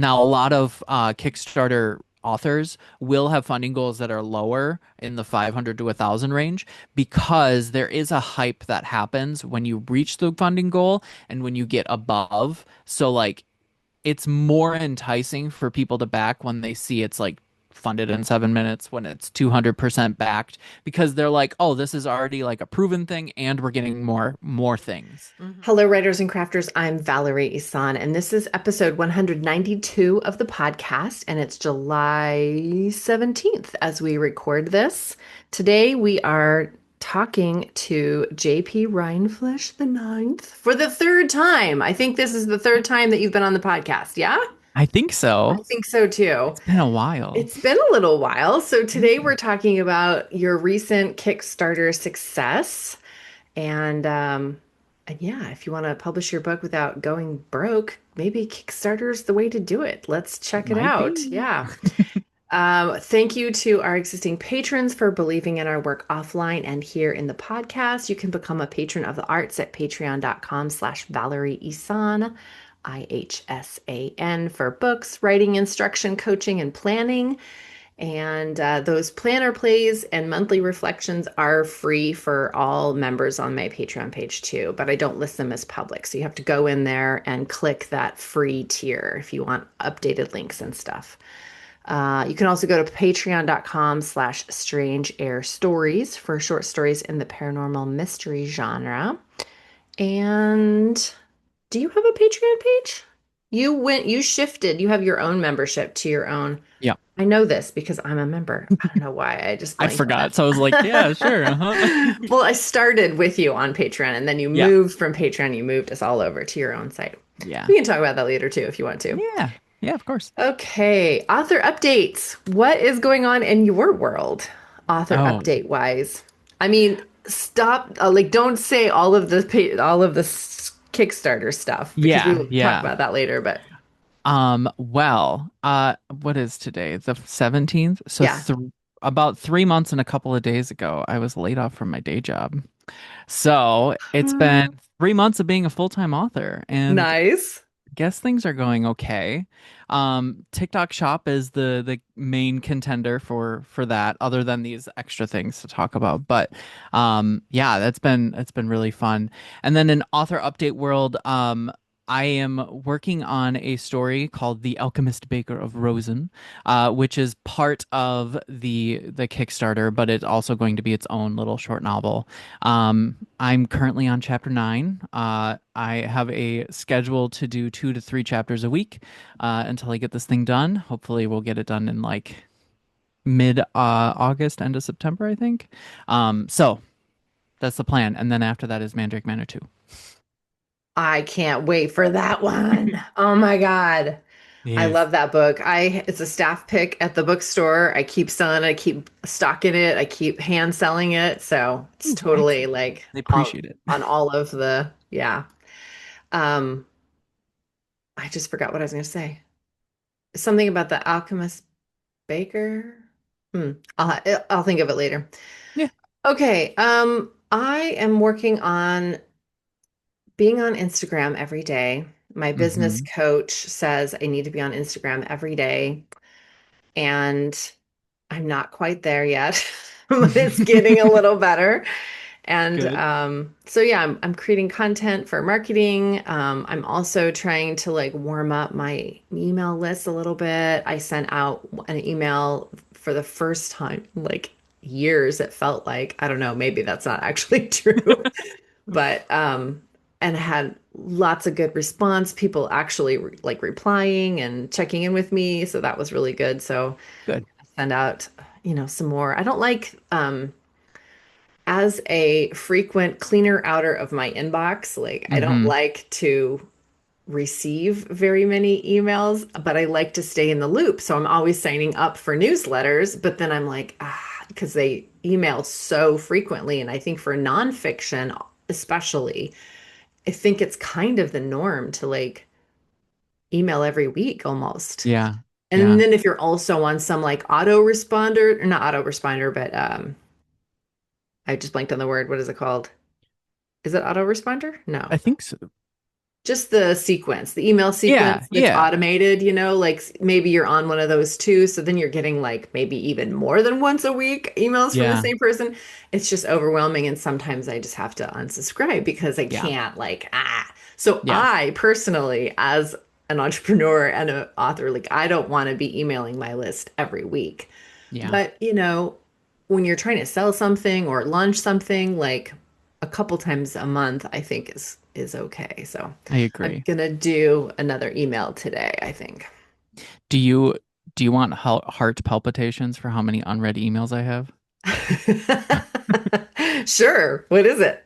Now, a lot of Kickstarter authors will have funding goals that are lower in the 500 to 1,000 range because there is a hype that happens when you reach the funding goal and when you get above. So, like, it's more enticing for people to back when they see it's like funded in 7 minutes when it's 200% backed because they're like, oh, this is already like a proven thing and we're getting more things. Hello, writers and crafters. I'm Valerie Isan, and this is episode 192 of the podcast, and it's July 17th as we record this. Today, we are talking to JP Rindfleisch IX for the third time. I think this is the third time that you've been on the podcast. Yeah? I think I so. think so too. It's been a while. It's been a little while. So today Yeah. we're talking about your recent Kickstarter success. And yeah, if you want to publish your book without going broke, maybe Kickstarter's the way to do it. Let's It check it might out. be. Yeah. Thank you to our existing patrons for believing in our work offline and here in the podcast. You can become a patron of the arts at patreon.com/Valerie Isan, IHSAN, for books, writing instruction, coaching, and planning. And those planner plays and monthly reflections are free for all members on my Patreon page too, but I don't list them as public. So you have to go in there and click that free tier if you want updated links and stuff. You can also go to patreon.com/strange air stories for short stories in the paranormal mystery genre. And do you have a Patreon page? You shifted, you have your own membership to your own. Yeah. I know this because I'm a member. I don't know why. I just I blanked on forgot. So I was like, yeah, sure. Uh-huh. it. Well, I started with you on Patreon and then you Yeah. moved from Patreon, you moved us all over to your own site. Yeah. We can talk about that later too if you want to. Yeah. Yeah, of course. Okay, author updates. What is going on in your world, author Oh, update wise? I mean, stop. Like, don't say Kickstarter stuff because we yeah, will talk yeah. about that later. But What is today? The 17th? So yeah, th about 3 months and a couple of days ago, I was laid off from my day job. So it's been 3 months of being a full-time author, and nice. guess things are going okay. TikTok Shop is the main contender for that, other than these extra things to talk about. But yeah, it's been really fun. And then in author update world, I am working on a story called The Alchemist Baker of Rosen, which is part of the Kickstarter, but it's also going to be its own little short novel. I'm currently on chapter 9. I have a schedule to do 2 to 3 chapters a week until I get this thing done. Hopefully, we'll get it done in like mid August, end of September, I think. So that's the plan. And then after that is Mandrake Manor 2. I can't wait for that one. Oh my God. I Yes. love that book. It's a staff pick at the bookstore. I keep selling it, I keep stocking it, I keep hand selling it. So it's Ooh, totally excellent. like They all appreciate it. on all of the, yeah. Um, I just forgot what I was going to say. Something about the alchemist baker. Hmm. I'll think of it later. Yeah. Okay. I am working on being on Instagram every day. My business Hmm. coach says I need to be on Instagram every day, and I'm not quite there yet, but it's getting a little better. And Good. so yeah, I'm creating content for marketing. I'm also trying to like warm up my email list a little bit. I sent out an email for the first time, like years, it felt like. I don't know, maybe that's not actually true. But and had lots of good response, people actually like replying and checking in with me, so that was really good. So Good. send out, some more. I don't like as a frequent cleaner outer of my inbox, like I don't Hmm. like to receive very many emails, but I like to stay in the loop. So I'm always signing up for newsletters, but then I'm like, because they email so frequently. And I think for nonfiction, especially, I think it's kind of the norm to like email every week almost. Yeah. And Yeah. then if you're also on some like autoresponder, or not autoresponder, but I just blanked on the word. What is it called? Is it autoresponder? No. I think so. Just the sequence, the email Yeah, sequence that's yeah, automated, like maybe you're on one of those too. So then you're getting like maybe even more than once a week emails from the yeah, same person. It's just overwhelming. And sometimes I just have to unsubscribe because I yeah, can't, like, ah. So yeah, I personally, as an entrepreneur and an author, like, I don't want to be emailing my list every week. yeah. But, when you're trying to sell something or launch something, like a couple times a month, I think is okay. So I I'm agree. gonna do another email today, I think. Do you do you want heart palpitations for how many unread emails I have? Sure. What is it?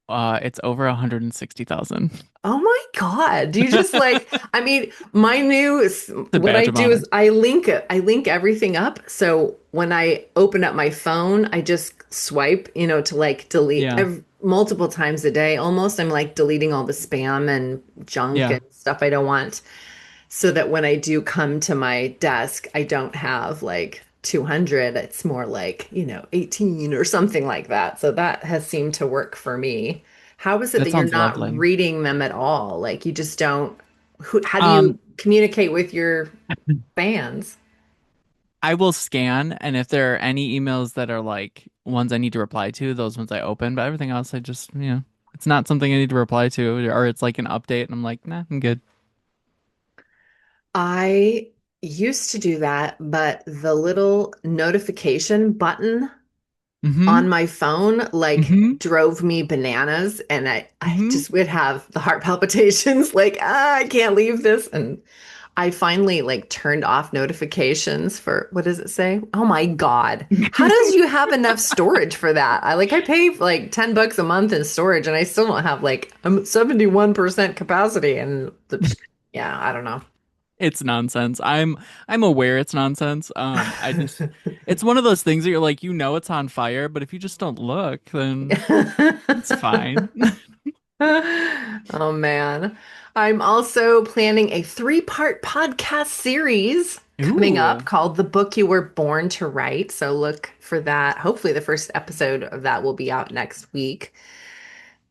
It's over 160,000. Oh my God. Do you just like, I mean, It's a what I badge of do is honor. I link everything up. So when I open up my phone, I just swipe, to like delete Yeah, multiple times a day almost. I'm like deleting all the spam and junk yeah. and stuff I don't want, so that when I do come to my desk, I don't have like 200. It's more like, 18 or something like that. So that has seemed to work for me. How is it That that you're sounds not lovely. reading them at all? Like you just don't, how do you Um, communicate with your fans? I will scan, and if there are any emails that are like ones I need to reply to, those ones I open, but everything else I just, it's not something I need to reply to, or it's like an update, and I'm like, nah, I'm good. I used to do that, but the little notification button Mm-hmm. on my phone like Mm-hmm. drove me bananas, and I Mm-hmm. just would have the heart palpitations like, I can't leave this. And I finally like turned off notifications for, what does it say? Oh my God. How does you have enough storage for that? I pay like $10 a month in storage and I still don't have like 71% capacity, and yeah, I don't know. It's nonsense. I'm aware it's nonsense. I just it's one of those things that you're like, it's on fire, but if you just don't look, then it's fine. Oh man. I'm also planning a three-part podcast series coming up Ooh. called The Book You Were Born to Write. So look for that. Hopefully the first episode of that will be out next week.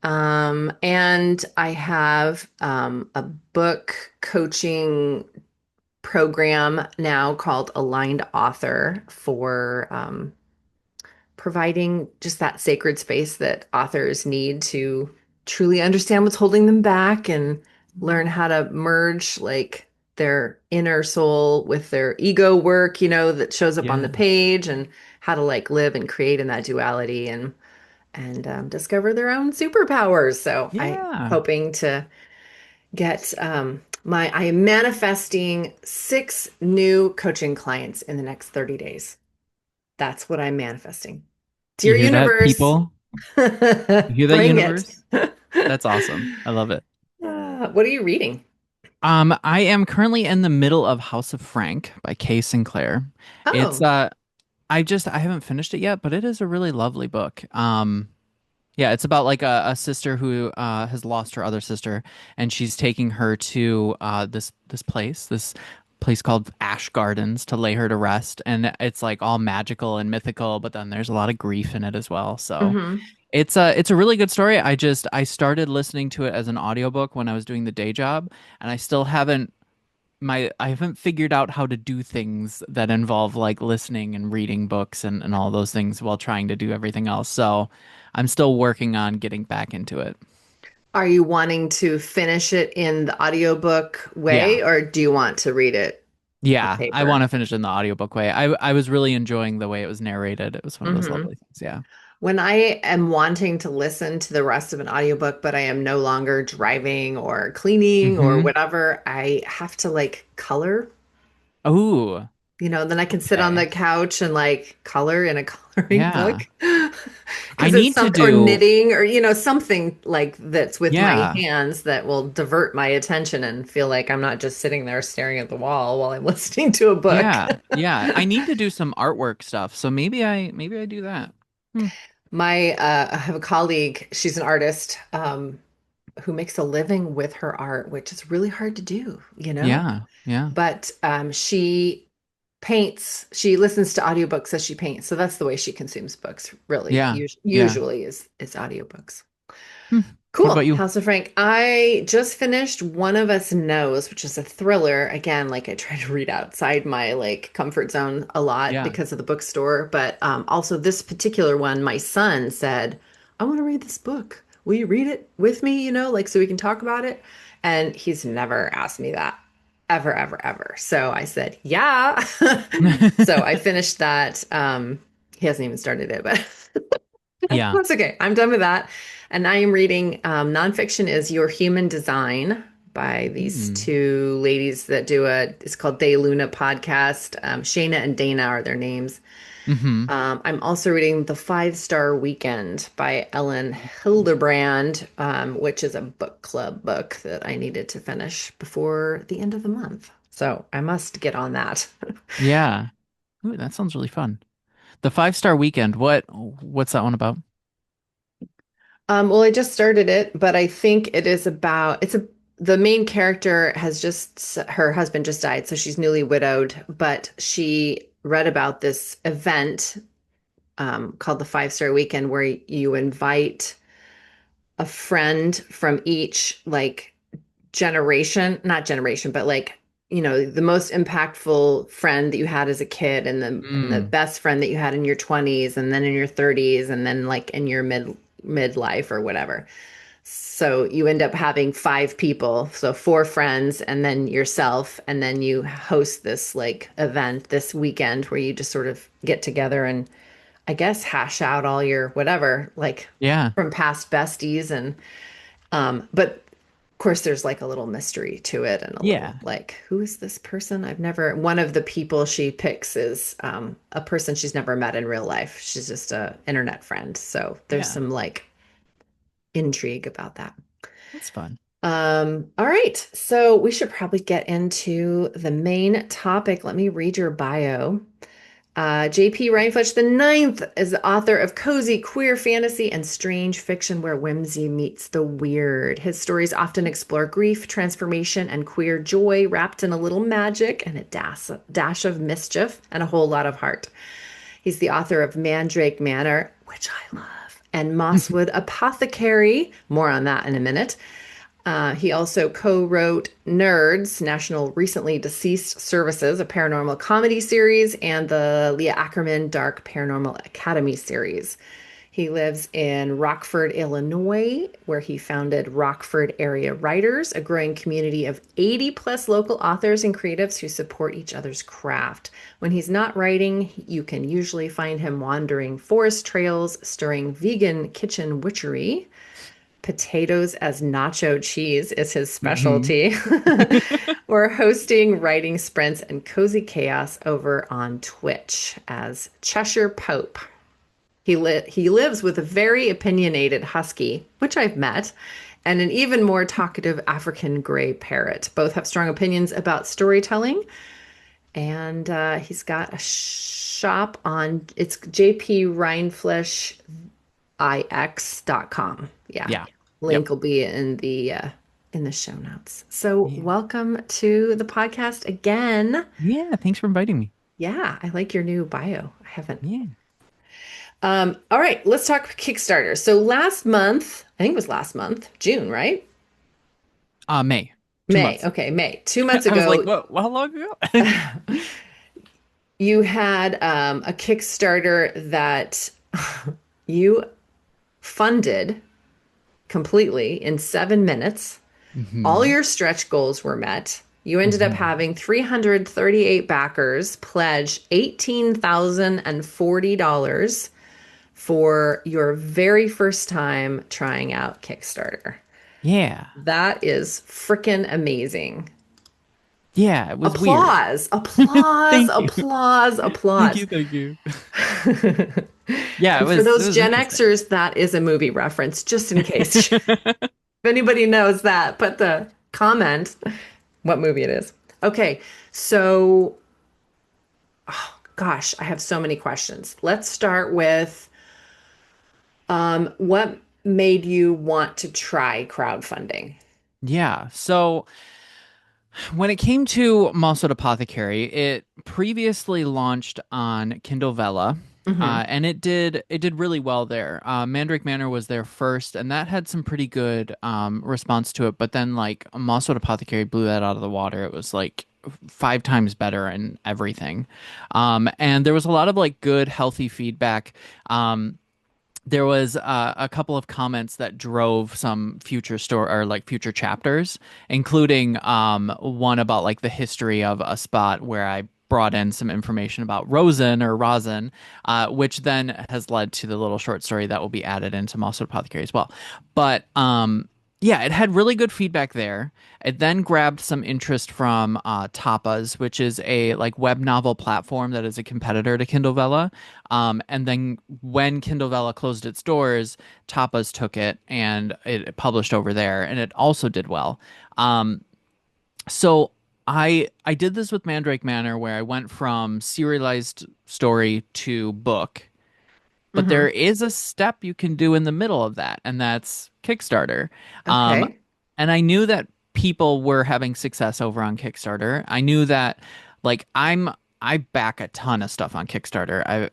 And I have a book coaching program now called Aligned Author for providing just that sacred space that authors need to truly understand what's holding them back and learn how to merge like their inner soul with their ego work, that shows up on the Yeah. page, and how to like live and create in that duality, and discover their own superpowers. So I'm Yeah. hoping to get I am manifesting 6 new coaching clients in the next 30 days. That's what I'm manifesting. You Dear hear that, universe, people? You hear that, bring it. universe? That's awesome. I love it. What are you reading? I am currently in the middle of House of Frank by Kay Sinclair. It's Oh, I haven't finished it yet, but it is a really lovely book. Yeah, it's about like a sister who has lost her other sister, and she's taking her to this place called Ash Gardens to lay her to rest, and it's like all magical and mythical, but then there's a lot of grief in it as well. So hmm. it's a really good story. I started listening to it as an audiobook when I was doing the day job, and I haven't figured out how to do things that involve like listening and reading books and all those things while trying to do everything else. So I'm still working on getting back into it. Are you wanting to finish it in the audiobook Yeah. way, or do you want to read it on Yeah, I want paper? to finish in the audiobook way. I was really enjoying the way it was narrated. It was one of those Hmm. lovely things. Yeah. When I am wanting to listen to the rest of an audiobook, but I am no longer driving or cleaning or Mm-hmm. whatever, I have to like color. Oh, Then I can sit on the okay. couch and like color in a coloring book Yeah. I because it's need to something, or do, knitting, or something like that's with my yeah. hands that will divert my attention and feel like I'm not just sitting there staring at the wall while I'm listening to a book. Yeah. Yeah. I need to do some artwork stuff. So maybe I do that. Hmm. I have a colleague, she's an artist, who makes a living with her art, which is really hard to do. Yeah. Yeah. But she paints, she listens to audiobooks as she paints. So that's the way she consumes books, really. Yeah. Yeah. Usually is audiobooks. Hmm. What Cool. about you? House of Frank. I just finished One of Us Knows, which is a thriller. Again, like I try to read outside my like comfort zone a lot Yeah. because of the bookstore. But also this particular one, my son said, I want to read this book. Will you read it with me, like so we can talk about it? And he's never asked me that ever, ever, ever. So I said, yeah. So I finished that. He hasn't even started it, but Yeah. that's okay. I'm done with that. And I am reading nonfiction is Your Human Design by these Mm. two ladies that it's called DayLuna podcast. Shayna and Dana are their names. Hmm. I'm also reading The Five-Star Weekend by Elin Hilderbrand, which is a book club book that I needed to finish before the end of the month. So I must get on that. Yeah. Ooh, that sounds really fun. The 5-Star Weekend. What's that one about? Well, I just started it, but I think the main character her husband just died, so she's newly widowed, but she read about this event called the Five-Star Weekend where you invite a friend from each like generation, not generation, but like, the most impactful friend that you had as a kid and the Mm. best friend that you had in your 20s and then in your 30s and then like in your midlife or whatever. So you end up having five people, so four friends and then yourself, and then you host this like event this weekend where you just sort of get together and I guess hash out all your whatever, like Yeah. from past besties but of course there's like a little mystery to it and a little Yeah. like who is this person? One of the people she picks is a person she's never met in real life. She's just a internet friend. So there's Yeah. some like intrigue about that. That's fun. All right. So we should probably get into the main topic. Let me read your bio. JP Rindfleisch IX is the author of cozy queer fantasy and strange fiction where whimsy meets the weird. His stories often explore grief, transformation, and queer joy wrapped in a little magic and a dash of mischief and a whole lot of heart. He's the author of Mandrake Manor, which I love, and Mosswood Apothecary. More on that in a minute. He also co-wrote Nerds, National Recently Deceased Services, a paranormal comedy series, and the Leah Ackerman Dark Paranormal Academy series. He lives in Rockford, Illinois, where he founded Rockford Area Writers, a growing community of 80 plus local authors and creatives who support each other's craft. When he's not writing, you can usually find him wandering forest trails, stirring vegan kitchen witchery. Potatoes as nacho cheese is his Hmm. specialty. We're hosting writing sprints and cozy chaos over on Twitch as Cheshire Pope. He lives with a very opinionated husky, which I've met, and an even more talkative African gray parrot. Both have strong opinions about storytelling, and he's got a shop on it's JP Rindfleisch ix.com. Yeah. Yeah. Yep. Link will be in the show notes. So Yeah. welcome to the podcast again. Yeah. Thanks for inviting me. Yeah, I like your new bio. I haven't. Yeah. All right, let's talk Kickstarter. So last month, I think it was last month, June, right? May. Two May. months. Okay, May. 2 months I was like, ago, what? How long ago? you had a Kickstarter that you funded completely in 7 minutes. All Hmm. your stretch goals were met. You ended up Hmm. having 338 backers pledge $18,040 for your very first time trying out Kickstarter. Yeah. That is freaking amazing. Yeah. It was weird. Applause, applause, Thank you. applause, Thank applause. you. Thank you. Yeah. It And for was. It those was Gen interesting. Xers, that is a movie reference, just in case. If anybody knows that, put the comment what movie it is. Okay, so gosh, I have so many questions. Let's start with what made you want to try crowdfunding? Yeah. So when it came to Mossad Apothecary, it previously launched on Kindle Vella. Hmm. And it did really well there. Mandrake Manor was there first, and that had some pretty good response to it. But then like Mosswood Apothecary blew that out of the water. It was like 5 times better and everything. And there was a lot of like good, healthy feedback. There was a couple of comments that drove some future store or like future chapters, including one about like the history of a spot where I brought in some information about rosin, which then has led to the little short story that will be added into Mosswood Apothecary as well. But yeah, it had really good feedback there. It then grabbed some interest from Tapas, which is a like web novel platform that is a competitor to Kindle Vella. And then when Kindle Vella closed its doors, Tapas took it and it published over there, and it also did well. So I did this with Mandrake Manor, where I went from serialized story to book, but there Hmm. is a step you can do in the middle of that, and that's Kickstarter. Um, Okay. and I knew that people were having success over on Kickstarter. I knew that, like, I back a ton of stuff on Kickstarter. I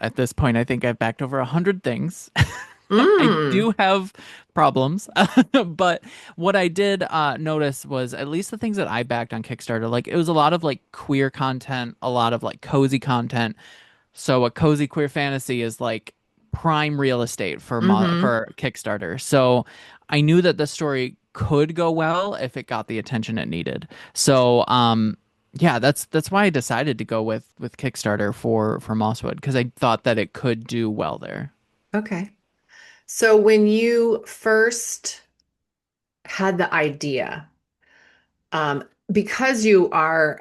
at this point, I think I've backed over 100 things. I Mm. do have problems, but what I did notice was at least the things that I backed on Kickstarter, like it was a lot of like queer content, a lot of like cozy content. So a cozy queer fantasy is like prime real estate for Hmm. for Kickstarter. So I knew that the story could go well if it got the attention it needed. So yeah, that's why I decided to go with Kickstarter for Mosswood, because I thought that it could do well there. Okay. So when you first had the idea, because you are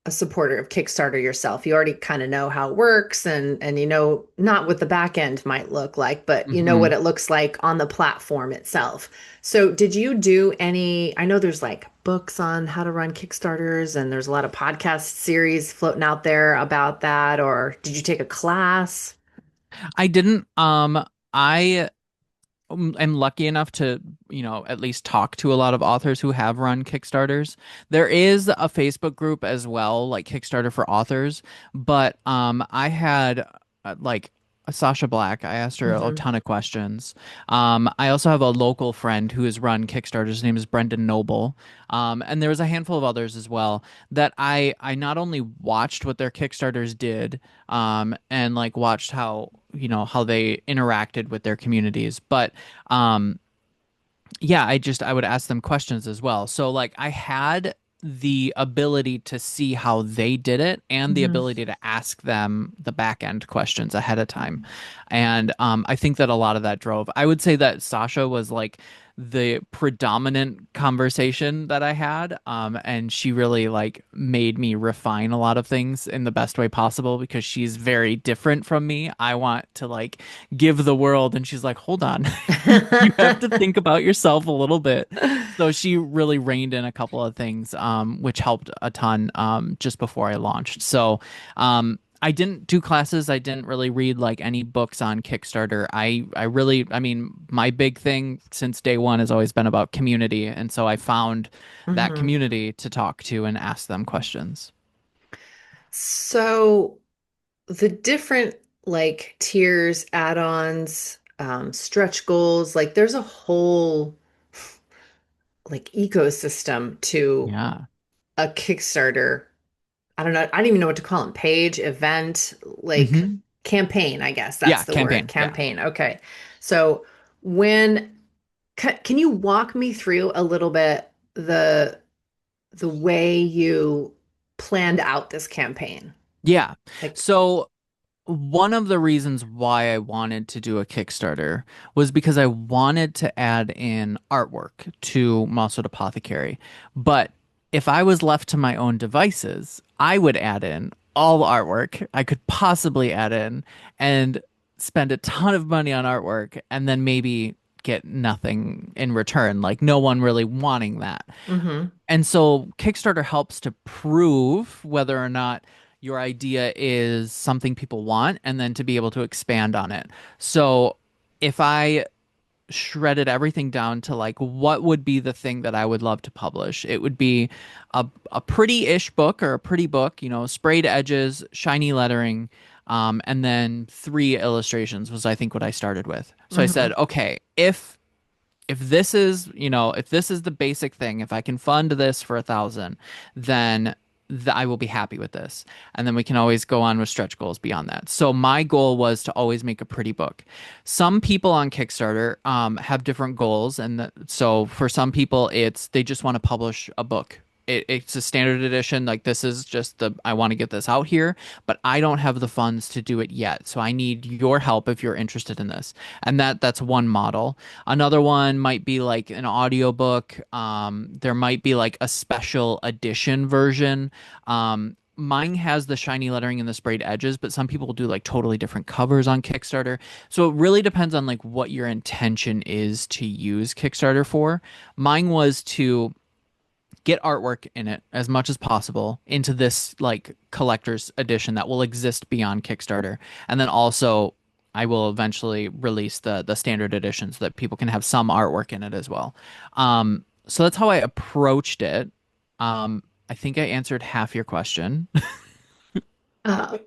a supporter of Kickstarter yourself, you already kind of know how it works and you know not what the back end might look like, but you know what Hmm. it looks like on the platform itself. So did you do any, I know there's like books on how to run Kickstarters and there's a lot of podcast series floating out there about that, or did you take a class? I didn't I am lucky enough to, at least talk to a lot of authors who have run Kickstarters. There is a Facebook group as well, like Kickstarter for authors, but I had like Sasha Black. I asked her a Hmm. ton of questions. I also have a local friend who has run Kickstarters. His name is Brendan Noble. And there was a handful of others as well that I not only watched what their Kickstarters did, and like watched how they interacted with their communities, but um, yeah, I would ask them questions as well. So like I had the ability to see how they did it and the Hmm. ability to ask them the back end questions ahead of time. And I think that a lot of that drove. I would say that Sasha was like the predominant conversation that I had. And she really like made me refine a lot of things in the best way possible, because she's very different from me. I want to like give the world, and she's like, hold on. You have to think about yourself a little bit. So she really reined in a couple of things, which helped a ton, just before I launched. So I didn't do classes. I didn't really read like any books on Kickstarter. I mean, my big thing since day one has always been about community. And so I found that Hmm. community to talk to and ask them questions. So the different like tiers, add-ons, stretch goals, like there's a whole like ecosystem to Yeah. a Kickstarter. I don't know. I don't even know what to call them. Page, event, like Hmm. campaign, I guess that's Yeah. the word. Campaign. Yeah. Campaign. Okay. So when can you walk me through a little bit the way you planned out this campaign? Yeah. Like, So one of the reasons why I wanted to do a Kickstarter was because I wanted to add in artwork to Mosswood Apothecary. But if I was left to my own devices, I would add in all the artwork I could possibly add in and spend a ton of money on artwork and then maybe get nothing in return, like no one really wanting that. mm-hmm, And so Kickstarter helps to prove whether or not your idea is something people want, and then to be able to expand on it. So if I shredded everything down to like what would be the thing that I would love to publish, it would be a pretty-ish book or a pretty book, sprayed edges, shiny lettering, And then 3 illustrations was I think what I started with. So I Hmm. said, okay, if this is, if this is the basic thing, if I can fund this for 1,000, then I will be happy with this. And then we can always go on with stretch goals beyond that. So my goal was to always make a pretty book. Some people on Kickstarter have different goals, and so for some people, they just want to publish a book. It's a standard edition. Like this is just I want to get this out here, but I don't have the funds to do it yet. So I need your help if you're interested in this. And that's one model. Another one might be like an audiobook. There might be like a special edition version. Mine has the shiny lettering and the sprayed edges, but some people do like totally different covers on Kickstarter. So it really depends on like what your intention is to use Kickstarter for. Mine was to get artwork in it as much as possible into this like collector's edition that will exist beyond Kickstarter. And then also I will eventually release the standard edition so that people can have some artwork in it as well. So that's how I approached it. I think I answered half your question. Uh,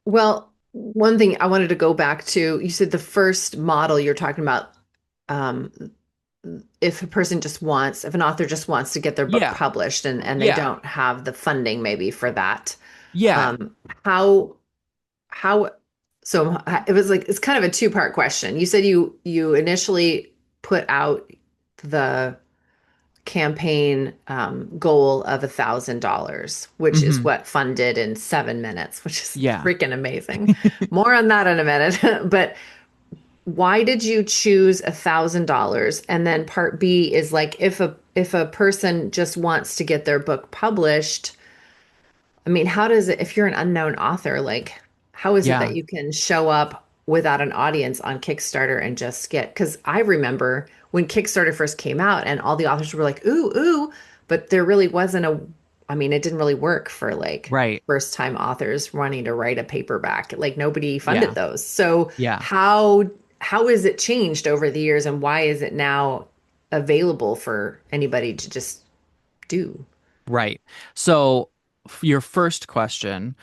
well, one thing I wanted to go back to, you said the first model you're talking about, um, if a person just wants, if an author just wants to get their book Yeah, published and they yeah, don't have the funding maybe for that, yeah. um, how how so it was like it's kind of a two-part question. You said you initially put out the campaign goal of $1,000, which is Hmm. what funded in 7 minutes, which is Yeah. freaking amazing. More on that in a minute. But why did you choose $1,000? And then part B is like if a person just wants to get their book published, I mean, how does it, if you're an unknown author, like, how is it that Yeah. you can show up without an audience on Kickstarter and just get, because I remember when Kickstarter first came out and all the authors were like, ooh, ooh, but there really wasn't I mean, it didn't really work for like Right. first time authors wanting to write a paperback. Like nobody funded Yeah. those. So Yeah. how has it changed over the years and why is it now available for anybody to just do? Right. So, your first question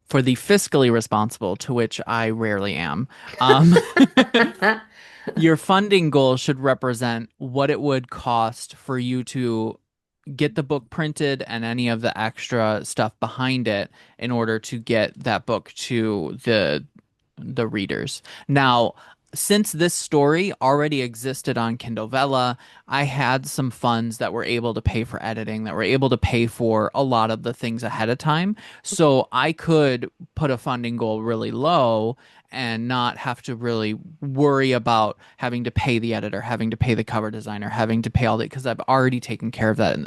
for the fiscally responsible, to which I rarely am, um, your funding goal should represent what it would cost for you to get the book printed and any of the extra stuff behind it in order to get that book to the readers. Now, since this story already existed on Kindle Vella, I had some funds that were able to pay for editing, that were able to pay for a lot of the things ahead of time. So I could put a funding goal really low and not have to really worry about having to pay the editor, having to pay the cover designer, having to pay all that because I've already taken care of that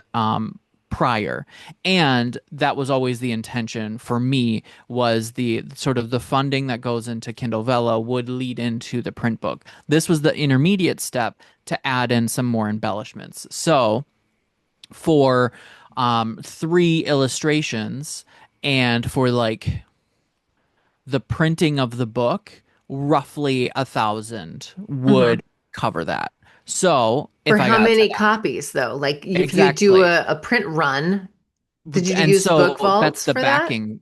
prior. And that was always the intention for me was the sort of the funding that goes into Kindle Vella would lead into the print book. This was the intermediate step to add in some more embellishments. So for 3 illustrations and for like the printing of the book, roughly 1,000 would cover that. So For if I how got to many copies though? Like if you do exactly, a print run, did you and use Book so that's Vault the for that backing.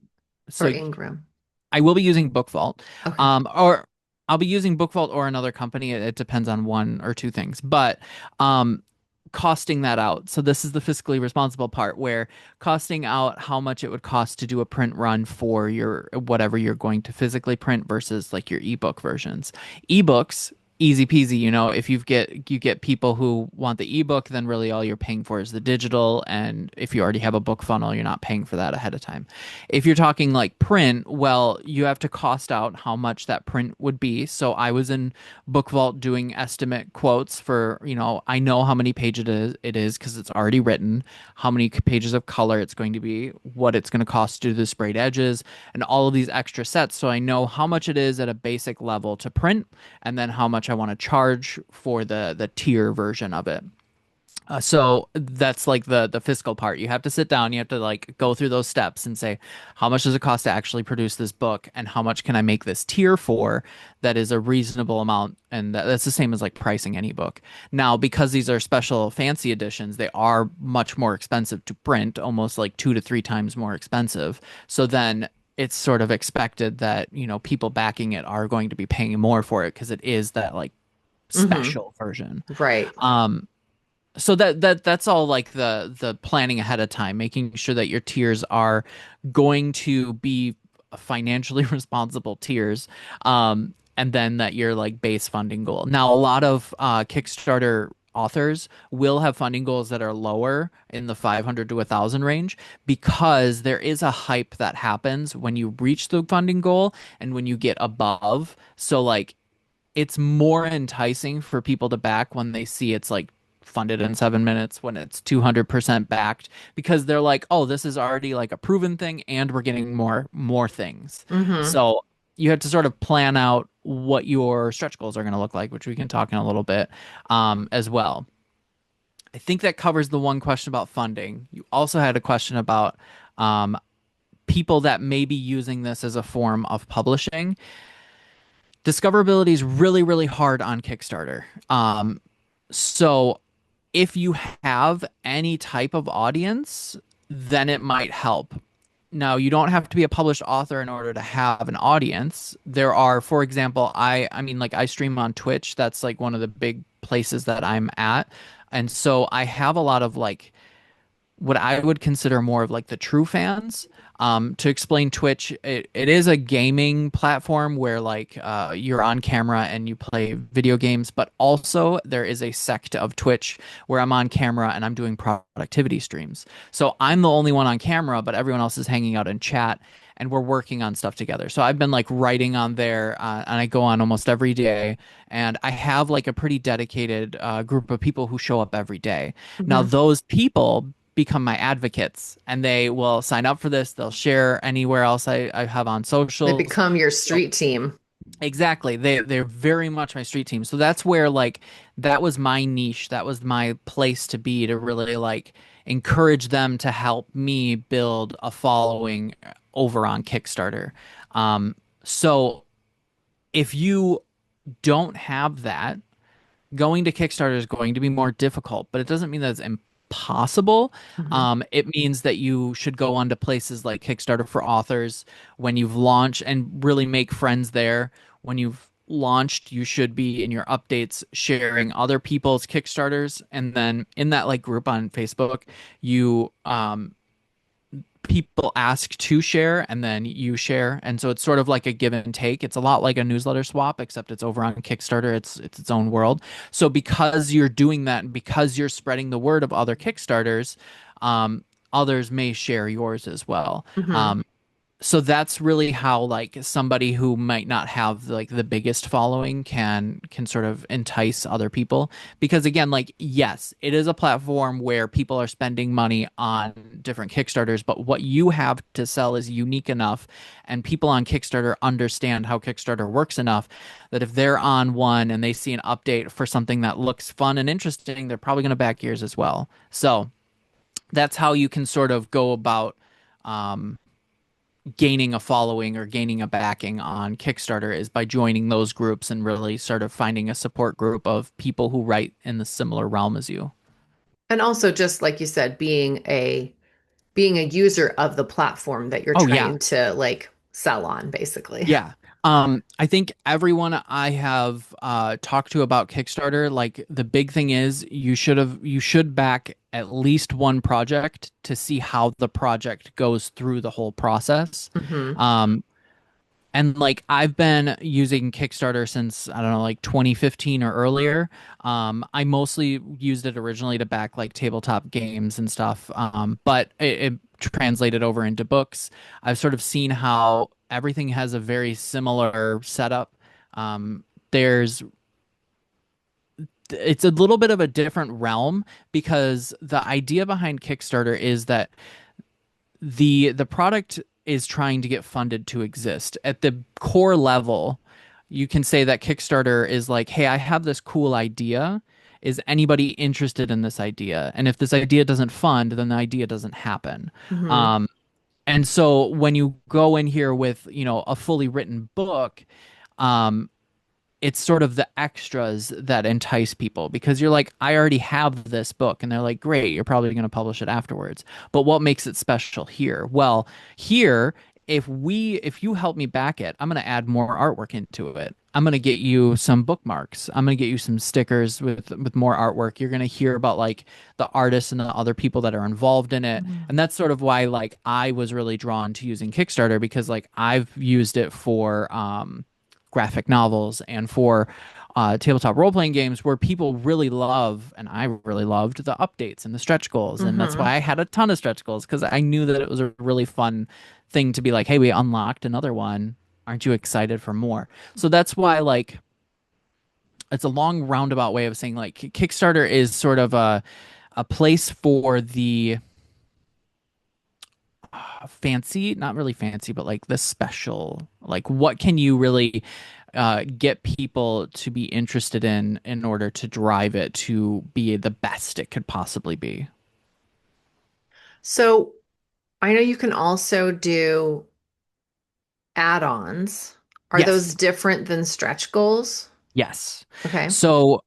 or So Ingram? I will be using Book Vault, Okay. or I'll be using Book Vault or another company. It depends on one or two things, but um, costing that out. So this is the fiscally responsible part where costing out how much it would cost to do a print run for your whatever you're going to physically print versus like your ebook versions. Ebooks, easy peasy, if you get people who want the ebook, then really all you're paying for is the digital. And if you already have a book funnel, you're not paying for that ahead of time. If you're talking like print, well, you have to cost out how much that print would be. So I was in Book Vault doing estimate quotes for, I know how many pages it is because it's already written, how many pages of color it's going to be, what it's going to cost to do the sprayed edges, and all of these extra sets. So I know how much it is at a basic level to print, and then how much I want to charge for the tier version of it. So that's like the fiscal part. You have to sit down, you have to like go through those steps and say, how much does it cost to actually produce this book, and how much can I make this tier for that is a reasonable amount, and that's the same as like pricing any book. Now, because these are special fancy editions, they are much more expensive to print, almost like 2 to 3 times more expensive. So then it's sort of expected that, people backing it are going to be paying more for it because it is that like Hmm. special version. Right. Um, so that's all like the planning ahead of time, making sure that your tiers are going to be financially responsible tiers, and then that your like base funding goal. Now, a lot of Kickstarter authors will have funding goals that are lower in the 500 to 1,000 range because there is a hype that happens when you reach the funding goal and when you get above. So like it's more enticing for people to back when they see it's like funded in 7 minutes, when it's 200% backed, because they're like, oh, this is already like a proven thing and we're getting more things. Hmm. So you have to sort of plan out what your stretch goals are going to look like, which we can talk in a little bit, as well. I think that covers the one question about funding. You also had a question about um, people that may be using this as a form of publishing. Discoverability is really, really hard on Kickstarter. So if you have any type of audience, then it might help. Now, you don't have to be a published author in order to have an audience. There are, for example, I mean, like I stream on Twitch. That's like one of the big places that I'm at. And so I have a lot of like what I would consider more of like the true fans. To explain Twitch, it is a gaming platform where like you're on camera and you play video games, but also there is a sect of Twitch where I'm on camera and I'm doing productivity streams. So I'm the only one on camera, but everyone else is hanging out in chat and we're working on stuff together. So I've been like writing on there, and I go on almost every day, and I have like a pretty dedicated group of people who show up every day. Now, Hmm. those people become my advocates and they will sign up for this. They'll share anywhere else I have on They socials. become your street team. Exactly. They're very much my street team. So that's where like that was my niche. That was my place to be, to really like encourage them to help me build a following over on Kickstarter. So if you don't have that, going to Kickstarter is going to be more difficult, but it doesn't mean that it's impossible. Hmm. It means that you should go on to places like Kickstarter for authors when you've launched and really make friends there. When you've launched, you should be in your updates sharing other people's Kickstarters. And then in that like group on Facebook, you people ask to share and then you share, and so it's sort of like a give and take. It's a lot like a newsletter swap, except it's over on Kickstarter. It's its own world. So because you're doing that and because you're spreading the word of other Kickstarters, others may share yours as well. Hmm. So that's really how like somebody who might not have like the biggest following can sort of entice other people, because again, like yes, it is a platform where people are spending money on different Kickstarters, but what you have to sell is unique enough and people on Kickstarter understand how Kickstarter works enough that if they're on one and they see an update for something that looks fun and interesting, they're probably going to back yours as well. So that's how you can sort of go about um gaining a following or gaining a backing on Kickstarter, is by joining those groups and really sort of finding a support group of people who write in the similar realm as you. And also just like you said, being a user of the platform that you're Oh yeah. trying to like sell on, basically. Yeah. I think everyone I have talked to about Kickstarter, like the big thing is you should back at least one project to see how the project goes through the whole process. Hmm. Um, And like I've been using Kickstarter since I don't know, like 2015 or earlier. I mostly used it originally to back like tabletop games and stuff, but it translated over into books. I've sort of seen how everything has a very similar setup. There's It's a little bit of a different realm because the idea behind Kickstarter is that the product is trying to get funded to exist. At the core level, you can say that Kickstarter is like, hey, I have this cool idea. Is anybody interested in this idea? And if this idea doesn't fund, then the idea doesn't happen. Hmm. Um, and so when you go in here with, a fully written book, um, it's sort of the extras that entice people because you're like, I already have this book. And they're like, great, you're probably going to publish it afterwards. But what makes it special here? Well, here if you help me back it, I'm going to add more artwork into it. I'm going to get you some bookmarks. I'm going to get you some stickers with more artwork. You're going to hear about like the artists and the other people that are involved in it. Mm. And that's sort of why like I was really drawn to using Kickstarter because like I've used it for graphic novels and for tabletop role playing games where people really love, and I really loved the updates and the stretch goals. And that's Hmm. why I had a ton of stretch goals because I knew that it was a really fun thing to be like, hey, we unlocked another one. Aren't you excited for more? So that's why, like, it's a long roundabout way of saying, like, Kickstarter is sort of a place for the fancy, not really fancy, but like the special. Like, what can you really get people to be interested in order to drive it to be the best it could possibly be? So I know you can also do add-ons. Are those Yes. different than stretch goals? Yes. Okay. So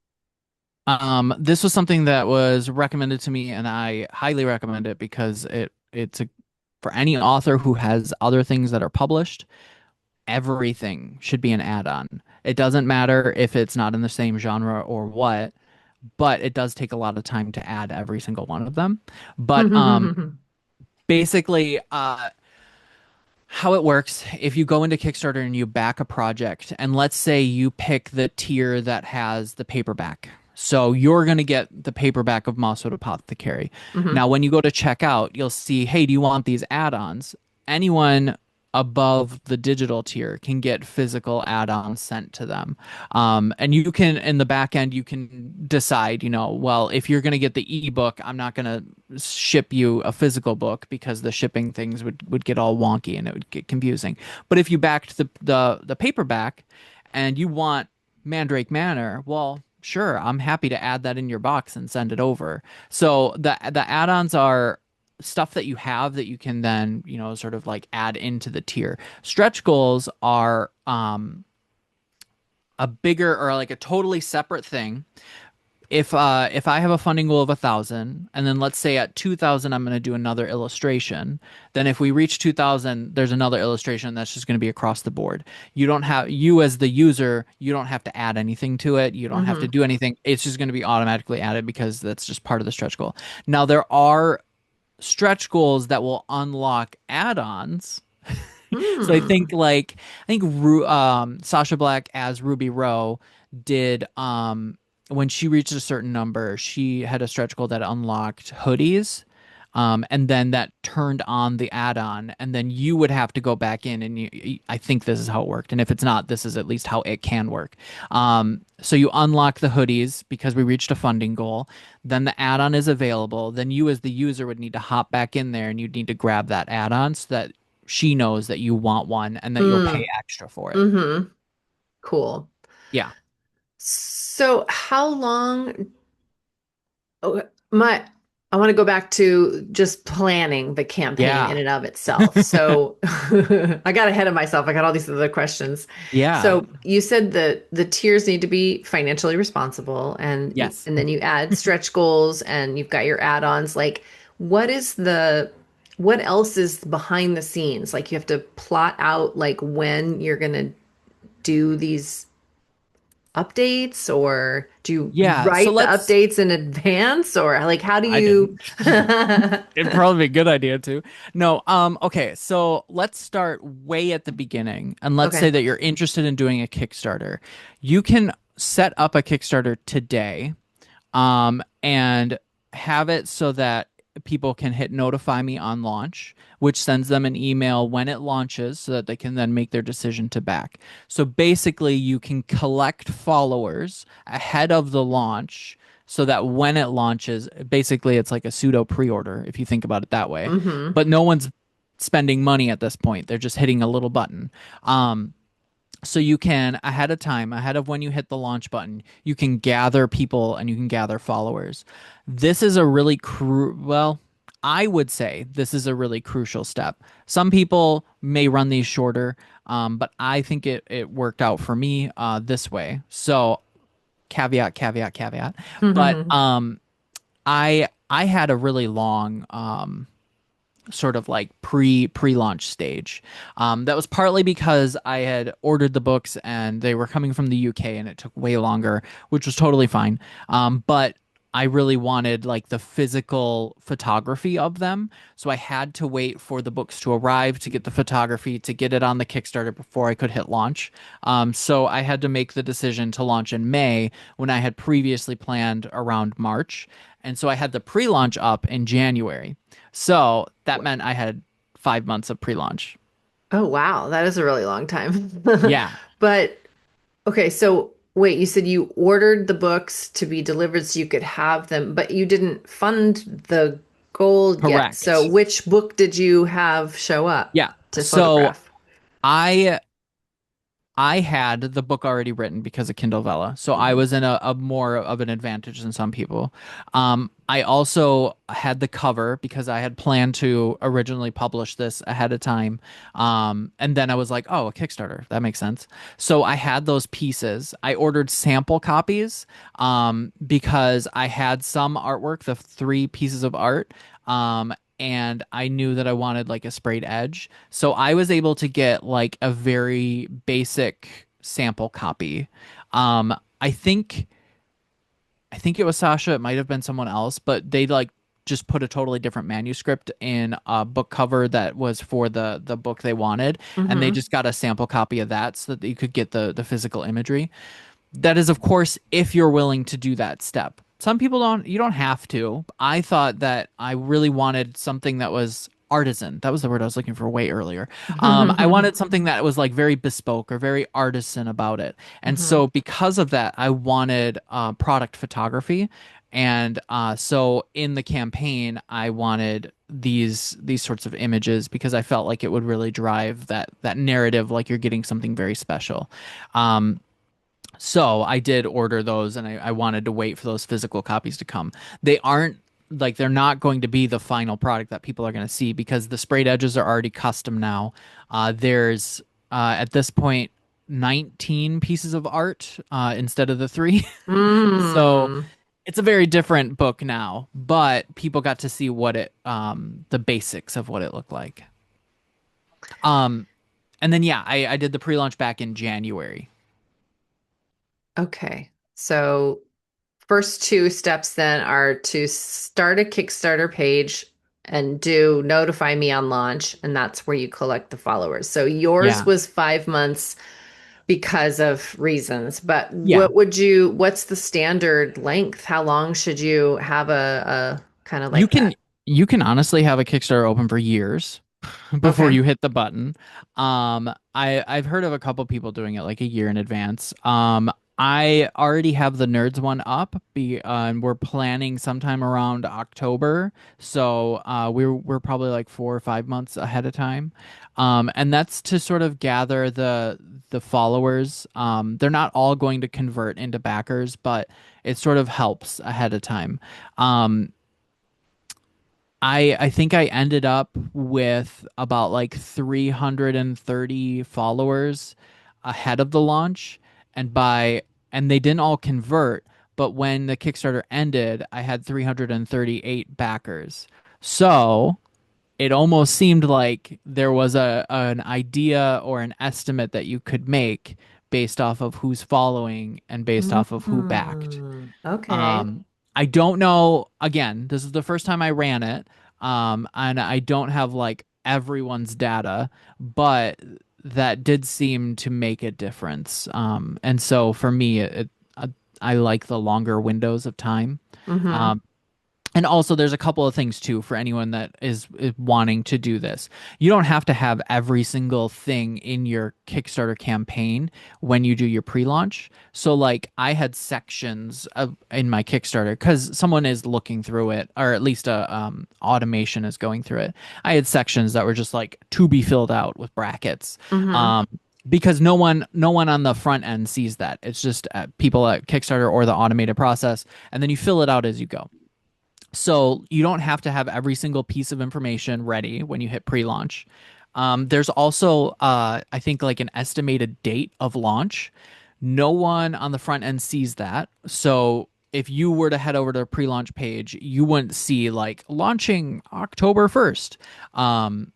this was something that was recommended to me, and I highly recommend it because it's a for any author who has other things that are published, everything should be an add-on. It doesn't matter if it's not in the same genre or what, but it does take a lot of time to add every single one of them. But basically, how it works, if you go into Kickstarter and you back a project, and let's say you pick the tier that has the paperback. So you're going to get the paperback of Mosswood Apothecary. Hmm. Now, when you go to checkout, you'll see, hey, do you want these add-ons? Anyone above the digital tier can get physical add-ons sent to them. And you can, in the back end, you can decide, well, if you're going to get the ebook, I'm not going to ship you a physical book because the shipping things would get all wonky and it would get confusing. But if you backed the paperback and you want Mandrake Manor, well, sure, I'm happy to add that in your box and send it over. So the add-ons are stuff that you have that you can then, sort of like add into the tier. Stretch goals are a bigger or like a totally separate thing. If I have a funding goal of 1,000, and then let's say at 2,000 I'm going to do another illustration, then if we reach 2,000, there's another illustration that's just going to be across the board. You as the user, you don't have to add anything to it. You don't have to Hmm. do anything. It's just going to be automatically added because that's just part of the stretch goal. Now there are stretch goals that will unlock add-ons. So Hmm. I think Sasha Black as Ruby Rowe did when she reached a certain number, she had a stretch goal that unlocked hoodies. And then that turned on the add-on, and then you would have to go back in and I think this is how it worked. And if it's not, this is at least how it can work. So you unlock the hoodies because we reached a funding goal. Then the add-on is available. Then you as the user would need to hop back in there and you'd need to grab that add-on so that she knows that you want one and that you'll pay Mm. extra for it. Hmm. Cool. Yeah. So how long Oh, my, I want to go back to just planning the campaign in Yeah. and of itself. So I got ahead of myself. I got all these other questions. Yeah. So you said that the tiers need to be financially responsible Yes. and then you add stretch goals and you've got your add-ons. Like what is what else is behind the scenes? Like you have to plot out like when you're gonna do these updates or do you Yeah. So write the let's updates in advance or like how do I you didn't. It'd probably be a good idea too. No, okay, so let's start way at the beginning and let's say Okay. that you're interested in doing a Kickstarter. You can set up a Kickstarter today, and have it so that people can hit notify me on launch, which sends them an email when it launches so that they can then make their decision to back. So basically, you can collect followers ahead of the launch so that when it launches, basically it's like a pseudo pre-order if you think about it that way. Mm-hmm. But no one's spending money at this point. They're just hitting a little button. So you can ahead of time, ahead of when you hit the launch button, you can gather people and you can gather followers. This is a really well, I would say this is a really crucial step. Some people may run these shorter, but I think it worked out for me this way. So caveat, caveat, caveat. But I had a really long sort of like pre-launch stage. That was partly because I had ordered the books and they were coming from the UK and it took way longer, which was totally fine. But I really wanted like the physical photography of them, so I had to wait for the books to arrive to get the photography to get it on the Kickstarter before I could hit launch. So I had to make the decision to launch in May when I had previously planned around March. And so I had the pre-launch up in January. So that meant I had 5 months of pre-launch. Oh, wow. That is a really long time. Yeah, But okay, so wait, you said you ordered the books to be delivered so you could have them, but you didn't fund the goal yet. So correct. which book did you have show up Yeah. to So photograph? I I had the book already written because of Kindle Vella, so I Mhm. was in a more of an advantage than some people. I also had the cover because I had planned to originally publish this ahead of time. And then I was like, oh, a Kickstarter, that makes sense. So I had those pieces. I ordered sample copies because I had some artwork, the three pieces of art. And I knew that I wanted like a sprayed edge. So I was able to get like a very basic sample copy. Um, I think I think it was Sasha, it might have been someone else, but they like just put a totally different manuscript in a book cover that was for the book they wanted, and they Mm-hmm. just got a sample copy of that so that you could get the physical imagery. That is, of course, if you're willing to do that step. Some people don't, you don't have to. I thought that I really wanted something that was artisan. That was the word I was looking for way earlier. I wanted something that was like very bespoke or very artisan about it. And hmm so, because of that, I wanted product photography. And so, in the campaign, I wanted these sorts of images because I felt like it would really drive that narrative, like you're getting something very special. Um, so I did order those and I wanted to wait for those physical copies to come. They aren't like they're not going to be the final product that people are going to see because the sprayed edges are already custom now. There's at this point 19 pieces of art instead of the three. So Mm. it's a very different book now, but people got to see what it the basics of what it looked like. Um and then yeah, I did the pre-launch back in January. Okay. So first two steps then are to start a Kickstarter page and do notify me on launch, and that's where you collect the followers. So yours Yeah. was 5 months because of reasons, but Yeah. what's the standard length? How long should you have a kind of You like can that? you can honestly have a Kickstarter open for years before Okay. you hit the button. I've heard of a couple people doing it like a year in advance. I already have the Nerds one up, and we're planning sometime around October. So we're probably like 4 or 5 months ahead of time. And that's to sort of gather the followers. They're not all going to convert into backers, but it sort of helps ahead of time. Um, I think I ended up with about like 330 followers ahead of the launch and they didn't all convert, but when the Kickstarter ended, I had 338 backers. So, it almost seemed like there was a an idea or an estimate that you could make based off of who's following and based off of who backed. Okay. Um, I don't know. Again, this is the first time I ran it, and I don't have like everyone's data, but that did seem to make a difference. And so for me, I like the longer windows of time. Mm-hmm. Um, and also, there's a couple of things too for anyone that is wanting to do this. You don't have to have every single thing in your Kickstarter campaign when you do your pre-launch. So, like, I had sections in my Kickstarter because someone is looking through it, or at least a automation is going through it. I had sections that were just like to be filled out with brackets. Mm-hmm. Um, because no one on the front end sees that. It's just people at Kickstarter or the automated process, and then you fill it out as you go. So you don't have to have every single piece of information ready when you hit pre-launch. There's also, I think, like an estimated date of launch. No one on the front end sees that. So if you were to head over to the pre-launch page, you wouldn't see like launching October 1st. Um,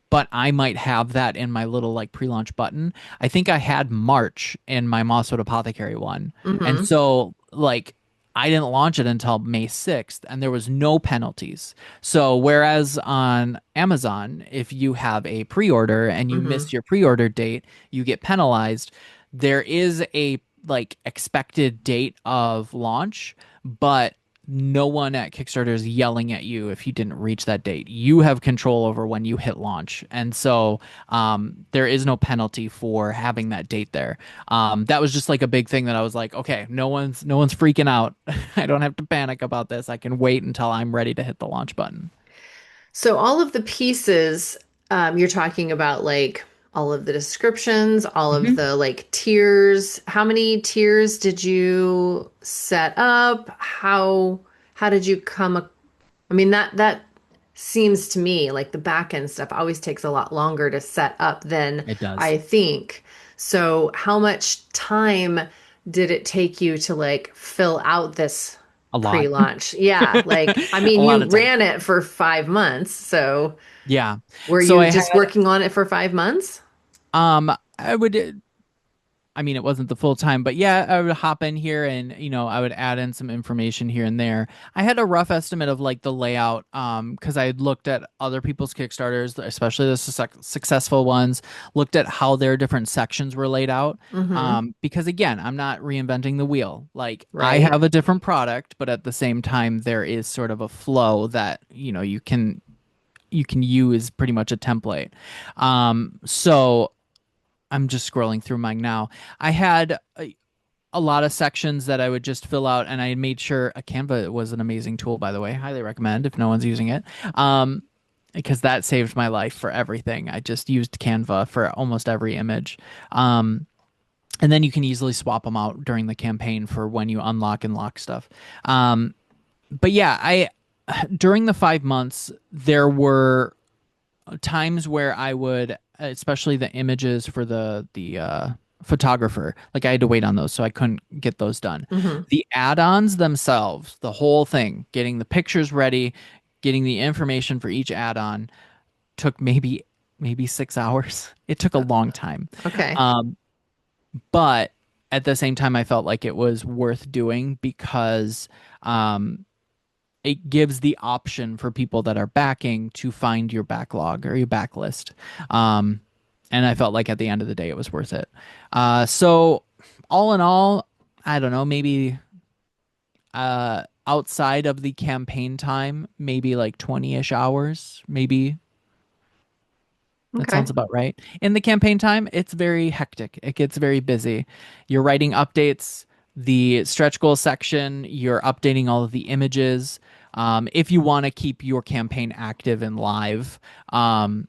but I might have that in my little like pre-launch button. I think I had March in my Mosswood Apothecary one. And Mm-hmm. so like I didn't launch it until May 6th and there was no penalties. So whereas on Amazon, if you have a pre-order and you Mm-hmm. miss your pre-order date, you get penalized. There is a like expected date of launch, but no one at Kickstarter is yelling at you if you didn't reach that date. You have control over when you hit launch, and so there is no penalty for having that date there. That was just like a big thing that I was like, okay, no one's freaking out. I don't have to panic about this. I can wait until I'm ready to hit the launch button. So all of the pieces, you're talking about like all of the descriptions, all of Mhm. the like tiers. How many tiers did you set up? How did you I mean that seems to me like the back end stuff always takes a lot longer to set up than It does I think. So how much time did it take you to like fill out this a lot, pre-launch? Yeah, like I a mean lot you of time. ran it for 5 months, so Yeah. were So you I just had working on it for 5 months? I would I mean, it wasn't the full time, but yeah, I would hop in here and, I would add in some information here and there. I had a rough estimate of like the layout, because I had looked at other people's Kickstarters, especially the successful ones, looked at how their different sections were laid out. Mm-hmm. Because again, I'm not reinventing the wheel. Like I Right. have a different product, but at the same time, there is sort of a flow that, you can use pretty much a template. So I'm just scrolling through mine now. I had a lot of sections that I would just fill out, and I made sure Canva was an amazing tool, by the way. Highly recommend if no one's using it. Because that saved my life for everything. I just used Canva for almost every image. And then you can easily swap them out during the campaign for when you unlock and lock stuff. But yeah, I during the 5 months, there were times where I would, especially the images for the photographer, like I had to wait on those, so I couldn't get those done. Mm-hmm. The add-ons themselves, the whole thing, getting the pictures ready, getting the information for each add-on took maybe 6 hours. It took a long time, Okay. um, but at the same time, I felt like it was worth doing because um, it gives the option for people that are backing to find your backlog or your backlist. Um, and I felt like at the end of the day, it was worth it. So all in all, I don't know, maybe outside of the campaign time, maybe like 20-ish hours, maybe. That Okay. sounds about right. In the campaign time, it's very hectic. It gets very busy. You're writing updates, the stretch goal section, you're updating all of the images. If you want to keep your campaign active and live, um,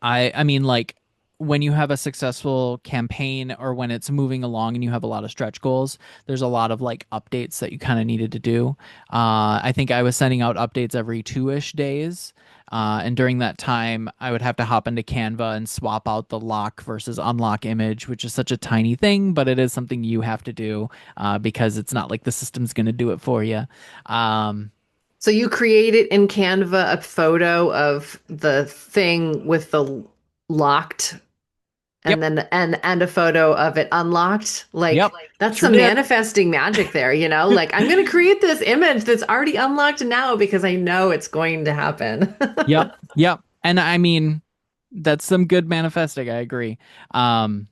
I mean, like when you have a successful campaign or when it's moving along and you have a lot of stretch goals, there's a lot of like updates that you kind of needed to do. I think I was sending out updates every 2-ish days. And during that time, I would have to hop into Canva and swap out the lock versus unlock image, which is such a tiny thing, but it is something you have to do because it's not like the system's going to do it for you. Um, So you created in Canva a photo of the thing with the locked and yep, then and a photo of it unlocked. yep, Like that's sure some did. manifesting magic there, you know? Like I'm going to create this image that's already unlocked now because I know it's going to happen. Yep, yep. And I mean, that's some good manifesting. I agree. Um,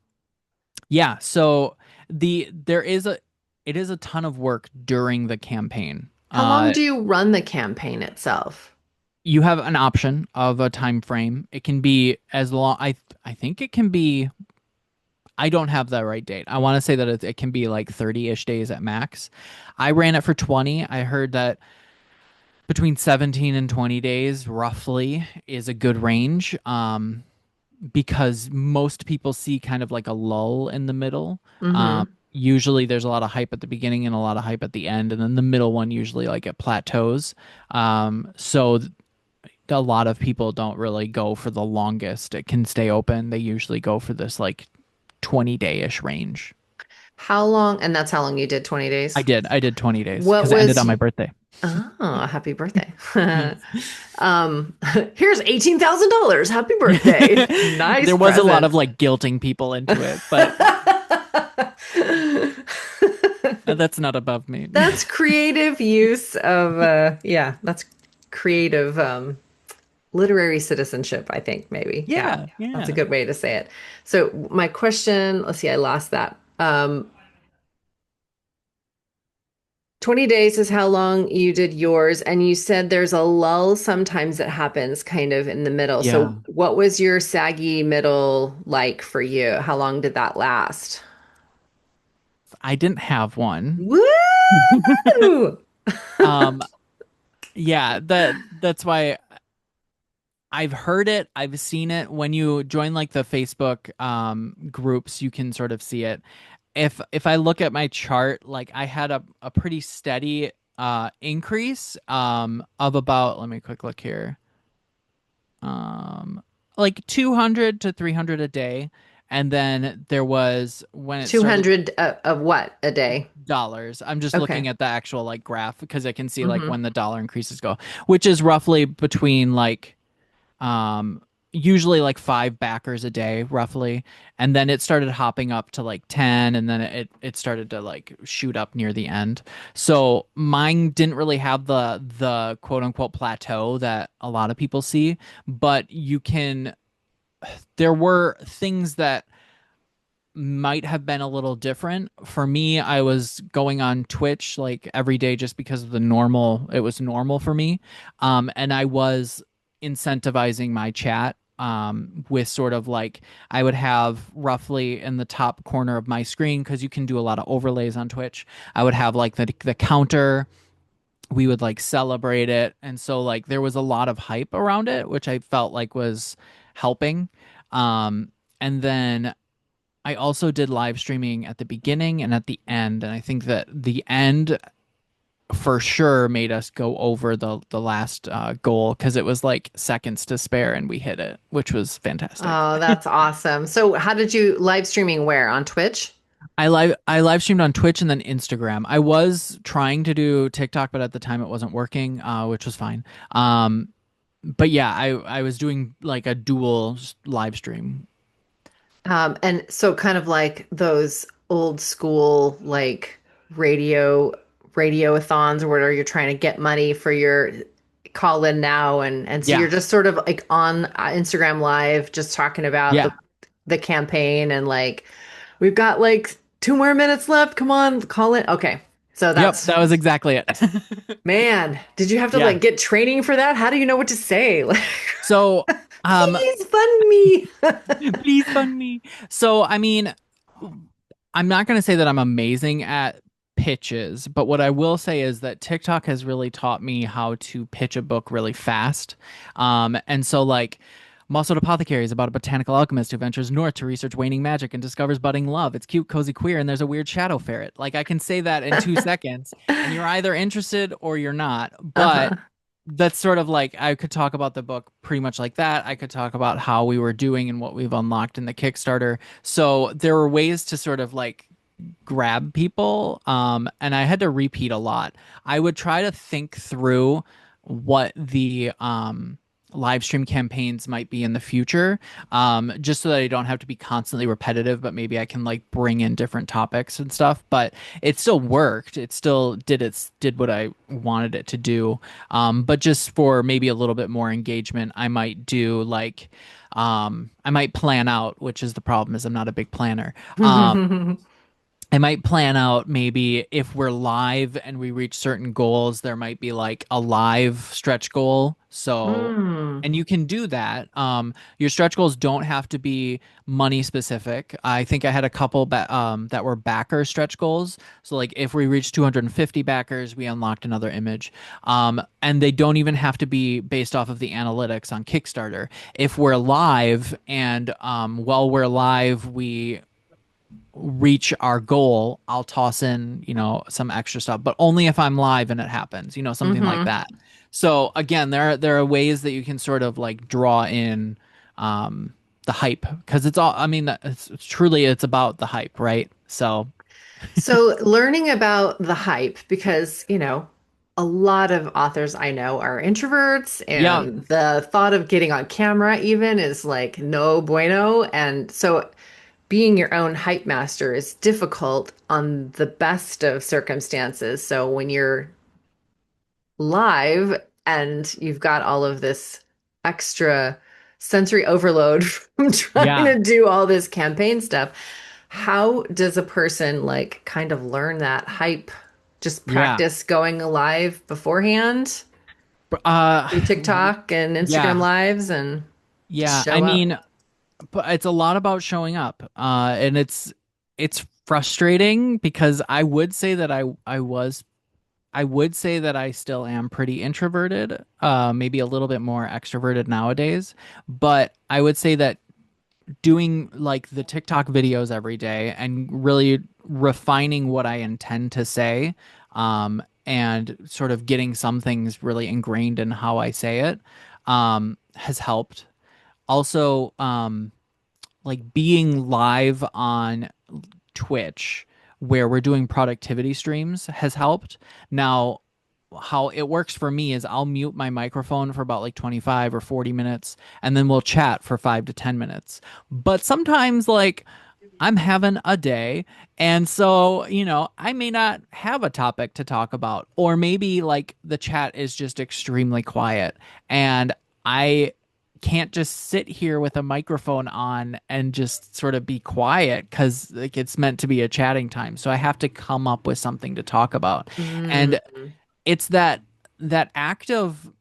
yeah. So there is a it is a ton of work during the campaign. How long do you run the campaign itself? You have an option of a time frame. It can be as long. I think it can be. I don't have the right date. I want to say that it can be like 30-ish days at max. I ran it for 20. I heard that between 17 and 20 days roughly is a good range. Because most people see kind of like a lull in the middle. Mm-hmm. Usually there's a lot of hype at the beginning and a lot of hype at the end, and then the middle one usually like it plateaus. So a lot of people don't really go for the longest. It can stay open. They usually go for this like 20-day-ish range. How long? And that's how long you did, 20 days? I did 20 days What because it ended was, on my birthday. oh, happy birthday. Thanks. Here's $18,000. Happy birthday. Nice There was a lot present. of like guilting people into it, but that's not above me. That's creative use of yeah, that's creative literary citizenship, I think maybe. Yeah. Yeah, That's a yeah. good way to say it. So my question, let's see, I lost that. 20 days is how long you did yours, and you said there's a lull sometimes that happens kind of in the middle. So Yeah. what was your saggy middle like for you? How long did that last? I didn't have one. Woo! Um, yeah, that's why I've heard it, I've seen it. When you join like the Facebook groups, you can sort of see it. If I look at my chart, like I had a pretty steady increase of about, let me quick look here. Um like 200 to 300 a day. And then there was when it started 200 of what a day? dollars. I'm just Okay. looking at the actual like graph because I can see like Hmm. when the dollar increases go, which is roughly between like um usually like five backers a day roughly, and then it started hopping up to like 10, and then it started to like shoot up near the end. So mine didn't really have the quote unquote plateau that a lot of people see, but you can, there were things that might have been a little different. For me, I was going on Twitch like every day just because of the normal, it was normal for me. And I was incentivizing my chat with sort of like, I would have roughly in the top corner of my screen, because you can do a lot of overlays on Twitch. I would have like the counter. We would like celebrate it. And so like there was a lot of hype around it, which I felt like was helping. And then I also did live streaming at the beginning and at the end, and I think that the end for sure made us go over the last goal because it was like seconds to spare and we hit it, which was fantastic. Oh, that's awesome. So how did you live streaming where? On Twitch? I live streamed on Twitch and then Instagram. I was trying to do TikTok, but at the time it wasn't working, which was fine. But yeah, I was doing like a dual live stream. And so kind of like those old school like radio radioathons where you're trying to get money for your call in now and so Yeah, you're just sort of like on Instagram live just talking about yeah, the campaign and like we've got like 2 more minutes left. Come on, call in. Okay. So yep, that's that was exactly it. man, did you have to Yeah. like get training for that? How do you know what to say? Like, So, please fund me. please fund me. So, I mean, I'm not going to say that I'm amazing at pitches, but what I will say is that TikTok has really taught me how to pitch a book really fast. And so, like, Muscled Apothecary is about a botanical alchemist who ventures north to research waning magic and discovers budding love. It's cute, cozy, queer, and there's a weird shadow ferret. Like, I can say that in 2 seconds, and you're either interested or you're not. But Uh-huh. that's sort of like, I could talk about the book pretty much like that. I could talk about how we were doing and what we've unlocked in the Kickstarter. So there were ways to sort of like grab people, and I had to repeat a lot. I would try to think through what the live stream campaigns might be in the future, just so that I don't have to be constantly repetitive, but maybe I can like bring in different topics and stuff. But it still worked. It still did what I wanted it to do. But just for maybe a little bit more engagement, I might do like I might plan out, which is the problem is I'm not a big planner. I might plan out maybe if we're live and we reach certain goals, there might be like a live stretch goal. So, Mm. and you can do that. Your stretch goals don't have to be money specific. I think I had a couple that were backer stretch goals. So, like if we reach 250 backers, we unlocked another image. And they don't even have to be based off of the analytics on Kickstarter. If we're live and while we're live, we reach our goal, I'll toss in, some extra stuff, but only if I'm live and it happens, something like Hmm. that. So again, there are ways that you can sort of like draw in the hype because it's all, I mean, it's truly it's about the hype, right? So So, learning about the hype, because, a lot of authors I know are introverts, Yeah, and the thought of getting on camera even is like no bueno. And so, being your own hype master is difficult on the best of circumstances. So, when you're live and you've got all of this extra sensory overload from trying yeah, to do all this campaign stuff, how does a person like kind of learn that hype? Just yeah. practice going live beforehand Uh, through TikTok and Instagram yeah, lives and just yeah. I show up. mean, but it's a lot about showing up. And it's frustrating because I would say that I still am pretty introverted, maybe a little bit more extroverted nowadays. But I would say that doing like the TikTok videos every day and really refining what I intend to say, and sort of getting some things really ingrained in how I say it, has helped. Also, like being live on Twitch where we're doing productivity streams has helped. Now, how it works for me is I'll mute my microphone for about like 25 or 40 minutes and then we'll chat for 5 to 10 minutes. But sometimes like I'm having a day and so, I may not have a topic to talk about or maybe like the chat is just extremely quiet and I can't just sit here with a microphone on and just sort of be quiet because like it's meant to be a chatting time. So I have to come up with something to talk about. Mm. And it's that act of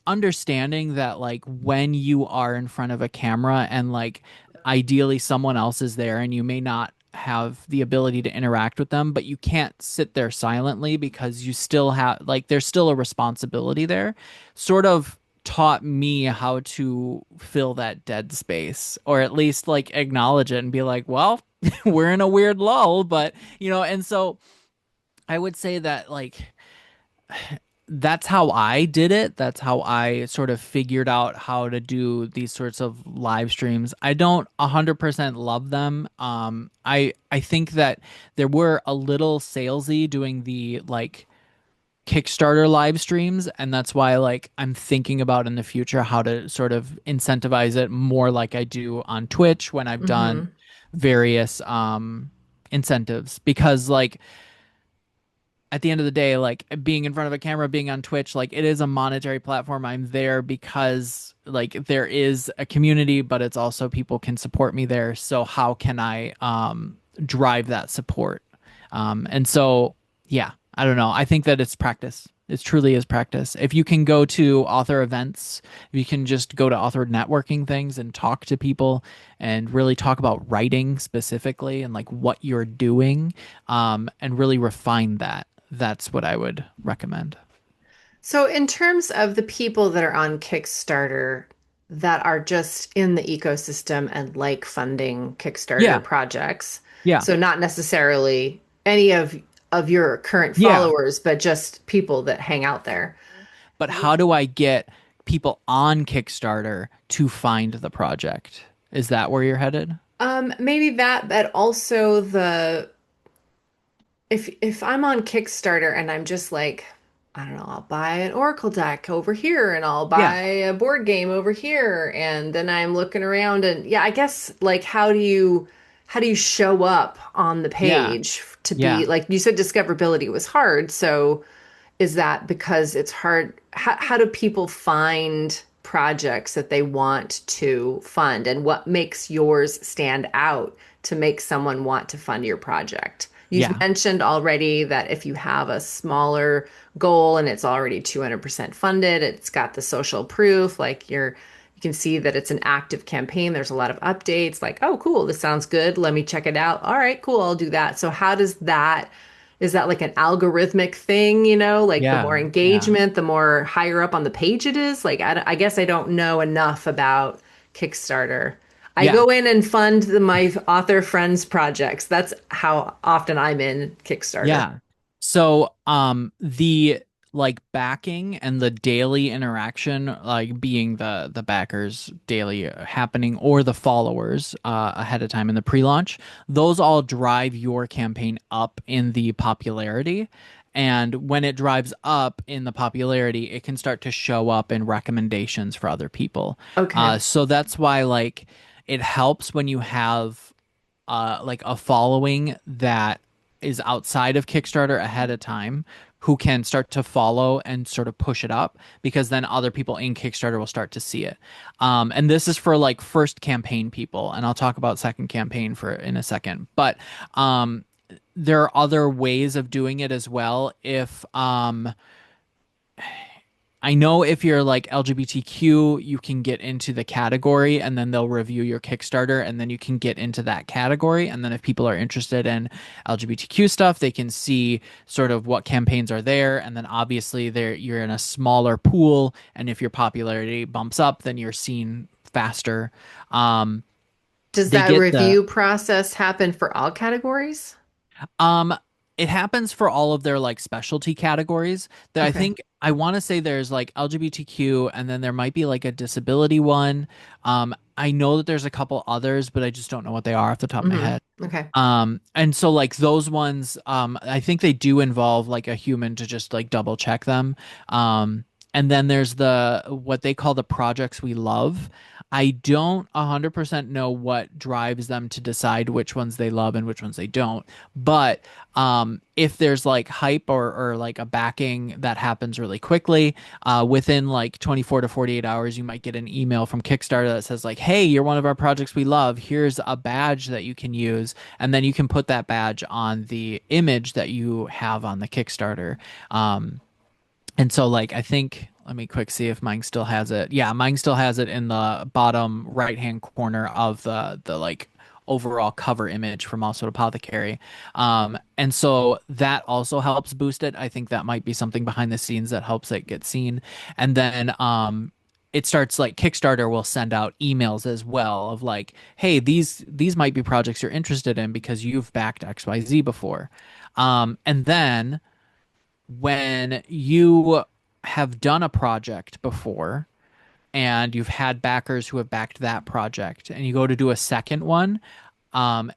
understanding that like when you are in front of a camera and like ideally someone else is there and you may not have the ability to interact with them, but you can't sit there silently because you still have like there's still a responsibility there, sort of taught me how to fill that dead space or at least like acknowledge it and be like, well, we're in a weird lull, but and so I would say that like that's how I did it. That's how I sort of figured out how to do these sorts of live streams. I don't 100% love them. I think that there were a little salesy doing the like Kickstarter live streams, and that's why like I'm thinking about in the future how to sort of incentivize it more like I do on Twitch when I've done Hmm. various incentives because like at the end of the day, like being in front of a camera, being on Twitch, like it is a monetary platform. I'm there because like there is a community, but it's also people can support me there. So how can I drive that support? And so yeah, I don't know. I think that it's practice. It truly is practice. If you can go to author events, if you can just go to author networking things and talk to people and really talk about writing specifically and like what you're doing, and really refine that, that's what I would recommend. So, in terms of the people that are on Kickstarter that are just in the ecosystem and like funding Kickstarter Yeah, projects, yeah, so not necessarily any of your current yeah. followers, but just people that hang out there. But how do I get people on Kickstarter to find the project? Is that where you're headed? Maybe that, but also the if I'm on Kickstarter and I'm just like, I don't know, I'll buy an Oracle deck over here and I'll Yeah, buy a board game over here, and then I'm looking around and yeah, I guess like how do you show up on the yeah, page to be yeah, like you said discoverability was hard. So is that because it's hard? How do people find projects that they want to fund, and what makes yours stand out to make someone want to fund your project? You've yeah, mentioned already that if you have a smaller goal and it's already 200% funded, it's got the social proof, like you can see that it's an active campaign. There's a lot of updates, like, oh, cool, this sounds good. Let me check it out. All right, cool, I'll do that. So how does that is that like an algorithmic thing, like the more yeah, yeah, engagement, the more higher up on the page it is? Like, I guess I don't know enough about Kickstarter. I yeah. go in and fund my author friends' projects. That's how often I'm in Kickstarter. Yeah. So, the like backing and the daily interaction, like being the backers daily happening or the followers ahead of time in the pre-launch, those all drive your campaign up in the popularity. And when it drives up in the popularity, it can start to show up in recommendations for other people. Okay. So that's why like it helps when you have like a following that is outside of Kickstarter ahead of time who can start to follow and sort of push it up because then other people in Kickstarter will start to see it. And this is for like first campaign people, and I'll talk about second campaign for in a second. But there are other ways of doing it as well. If I know if you're like LGBTQ, you can get into the category and then they'll review your Kickstarter and then you can get into that category. And then if people are interested in LGBTQ stuff, they can see sort of what campaigns are there. And then obviously there you're in a smaller pool. And if your popularity bumps up, then you're seen faster. Um, Does they that get the review process happen for all categories? Um, it happens for all of their like specialty categories that I Okay. think I want to say there's like LGBTQ and then there might be like a disability one. I know that there's a couple others, but I just don't know what they are off the top of my head. Okay. And so like those ones, I think they do involve like a human to just like double check them. And then there's the what they call the projects we love. I don't 100% know what drives them to decide which ones they love and which ones they don't. But if there's like hype or like a backing that happens really quickly, within like 24 to 48 hours, you might get an email from Kickstarter that says like, "Hey, you're one of our projects we love. Here's a badge that you can use," and then you can put that badge on the image that you have on the Kickstarter. And so like I think let me quick see if mine still has it. Yeah, mine still has it in the bottom right hand corner of the like overall cover image from Also Apothecary. And so that also helps boost it. I think that might be something behind the scenes that helps it get seen. And then it starts like Kickstarter will send out emails as well of like, hey, these might be projects you're interested in because you've backed XYZ before. And then when you have done a project before and you've had backers who have backed that project and you go to do a second one, I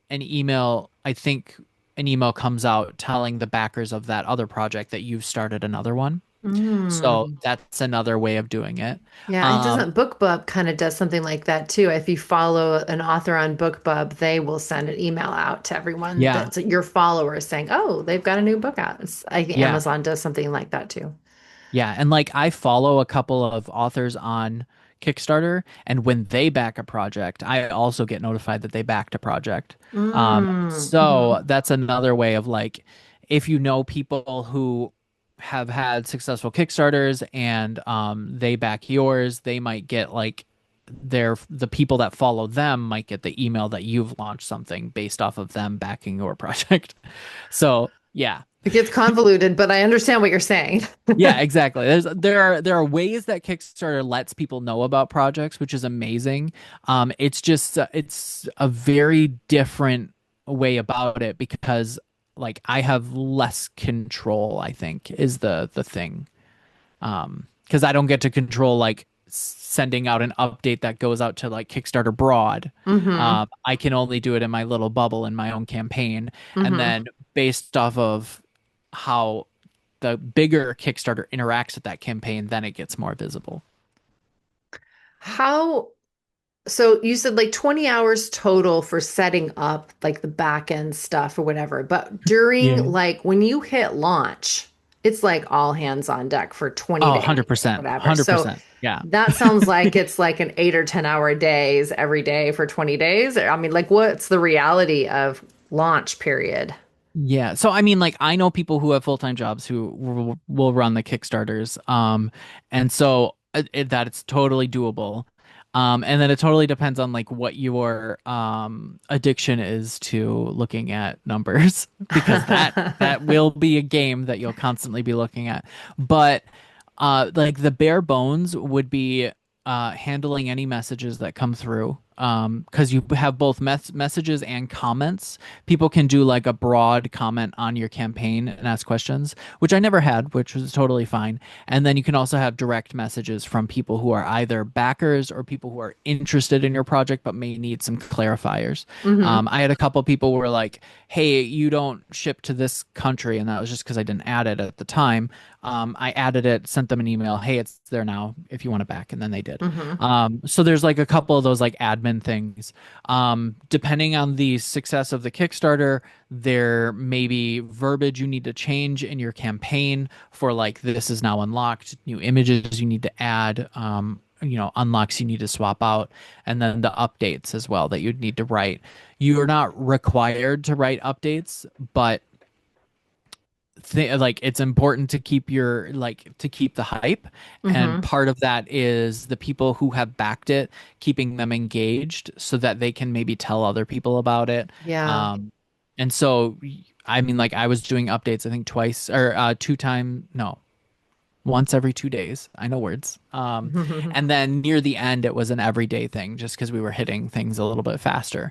think an email comes out telling the backers of that other project that you've started another one. So Mm. that's another way of doing it. Yeah, and Um, doesn't BookBub kind of does something like that too? If you follow an author on BookBub, they will send an email out to everyone yeah, that's your followers saying, "Oh, they've got a new book out." I think yeah. Amazon does something like that too. Yeah, and like I follow a couple of authors on Kickstarter, and when they back a project, I also get notified that they backed a project. Hmm. So that's another way of like, if you know people who have had successful Kickstarters and they back yours, they might get like the people that follow them might get the email that you've launched something based off of them backing your project. So yeah. It gets convoluted, but I understand what you're saying. Yeah, exactly. There are ways that Kickstarter lets people know about projects, which is amazing. It's just it's a very different way about it because like I have less control, I think, is the thing. Because I don't get to control like sending out an update that goes out to like Kickstarter broad. Hmm. I can only do it in my little bubble in my own campaign, and Hmm. then based off of how the bigger Kickstarter interacts with that campaign, then it gets more visible. How, so you said like 20 hours total for setting up like the back end stuff or whatever, but during Yeah. like when you hit launch, it's like all hands on deck for 20 Oh, days or 100%. whatever. So 100%. Yeah. that sounds like it's like an 8 or 10 hour days every day for 20 days. I mean, like what's the reality of launch period? Yeah. So I mean, like I know people who have full-time jobs who will run the Kickstarters. And so that it's totally doable. And then it totally depends on like what your addiction is to looking at numbers because that will be a game that you'll constantly be looking at. But like the bare bones would be handling any messages that come through. because you have both messages and comments. People can do like a broad comment on your campaign and ask questions, which I never had, which was totally fine. And then you can also have direct messages from people who are either backers or people who are interested in your project but may need some clarifiers. Hmm. I had a couple people who were like, "Hey, you don't ship to this country," and that was just because I didn't add it at the time. I added it, sent them an email, "Hey, it's there now if you want it back," and then they did. Hmm. So there's like a couple of those like admin things. Depending on the success of the Kickstarter, there may be verbiage you need to change in your campaign for like this is now unlocked, new images you need to add, unlocks you need to swap out, and then the updates as well that you'd need to write. You're not required to write updates, but like it's important to keep your like to keep the hype, and Hmm. part of that is the people who have backed it, keeping them engaged so that they can maybe tell other people about it. Yeah. Um and so I mean, like I was doing updates I think twice or two time no once every 2 days. I know words. And then near the end, it was an everyday thing just because we were hitting things a little bit faster,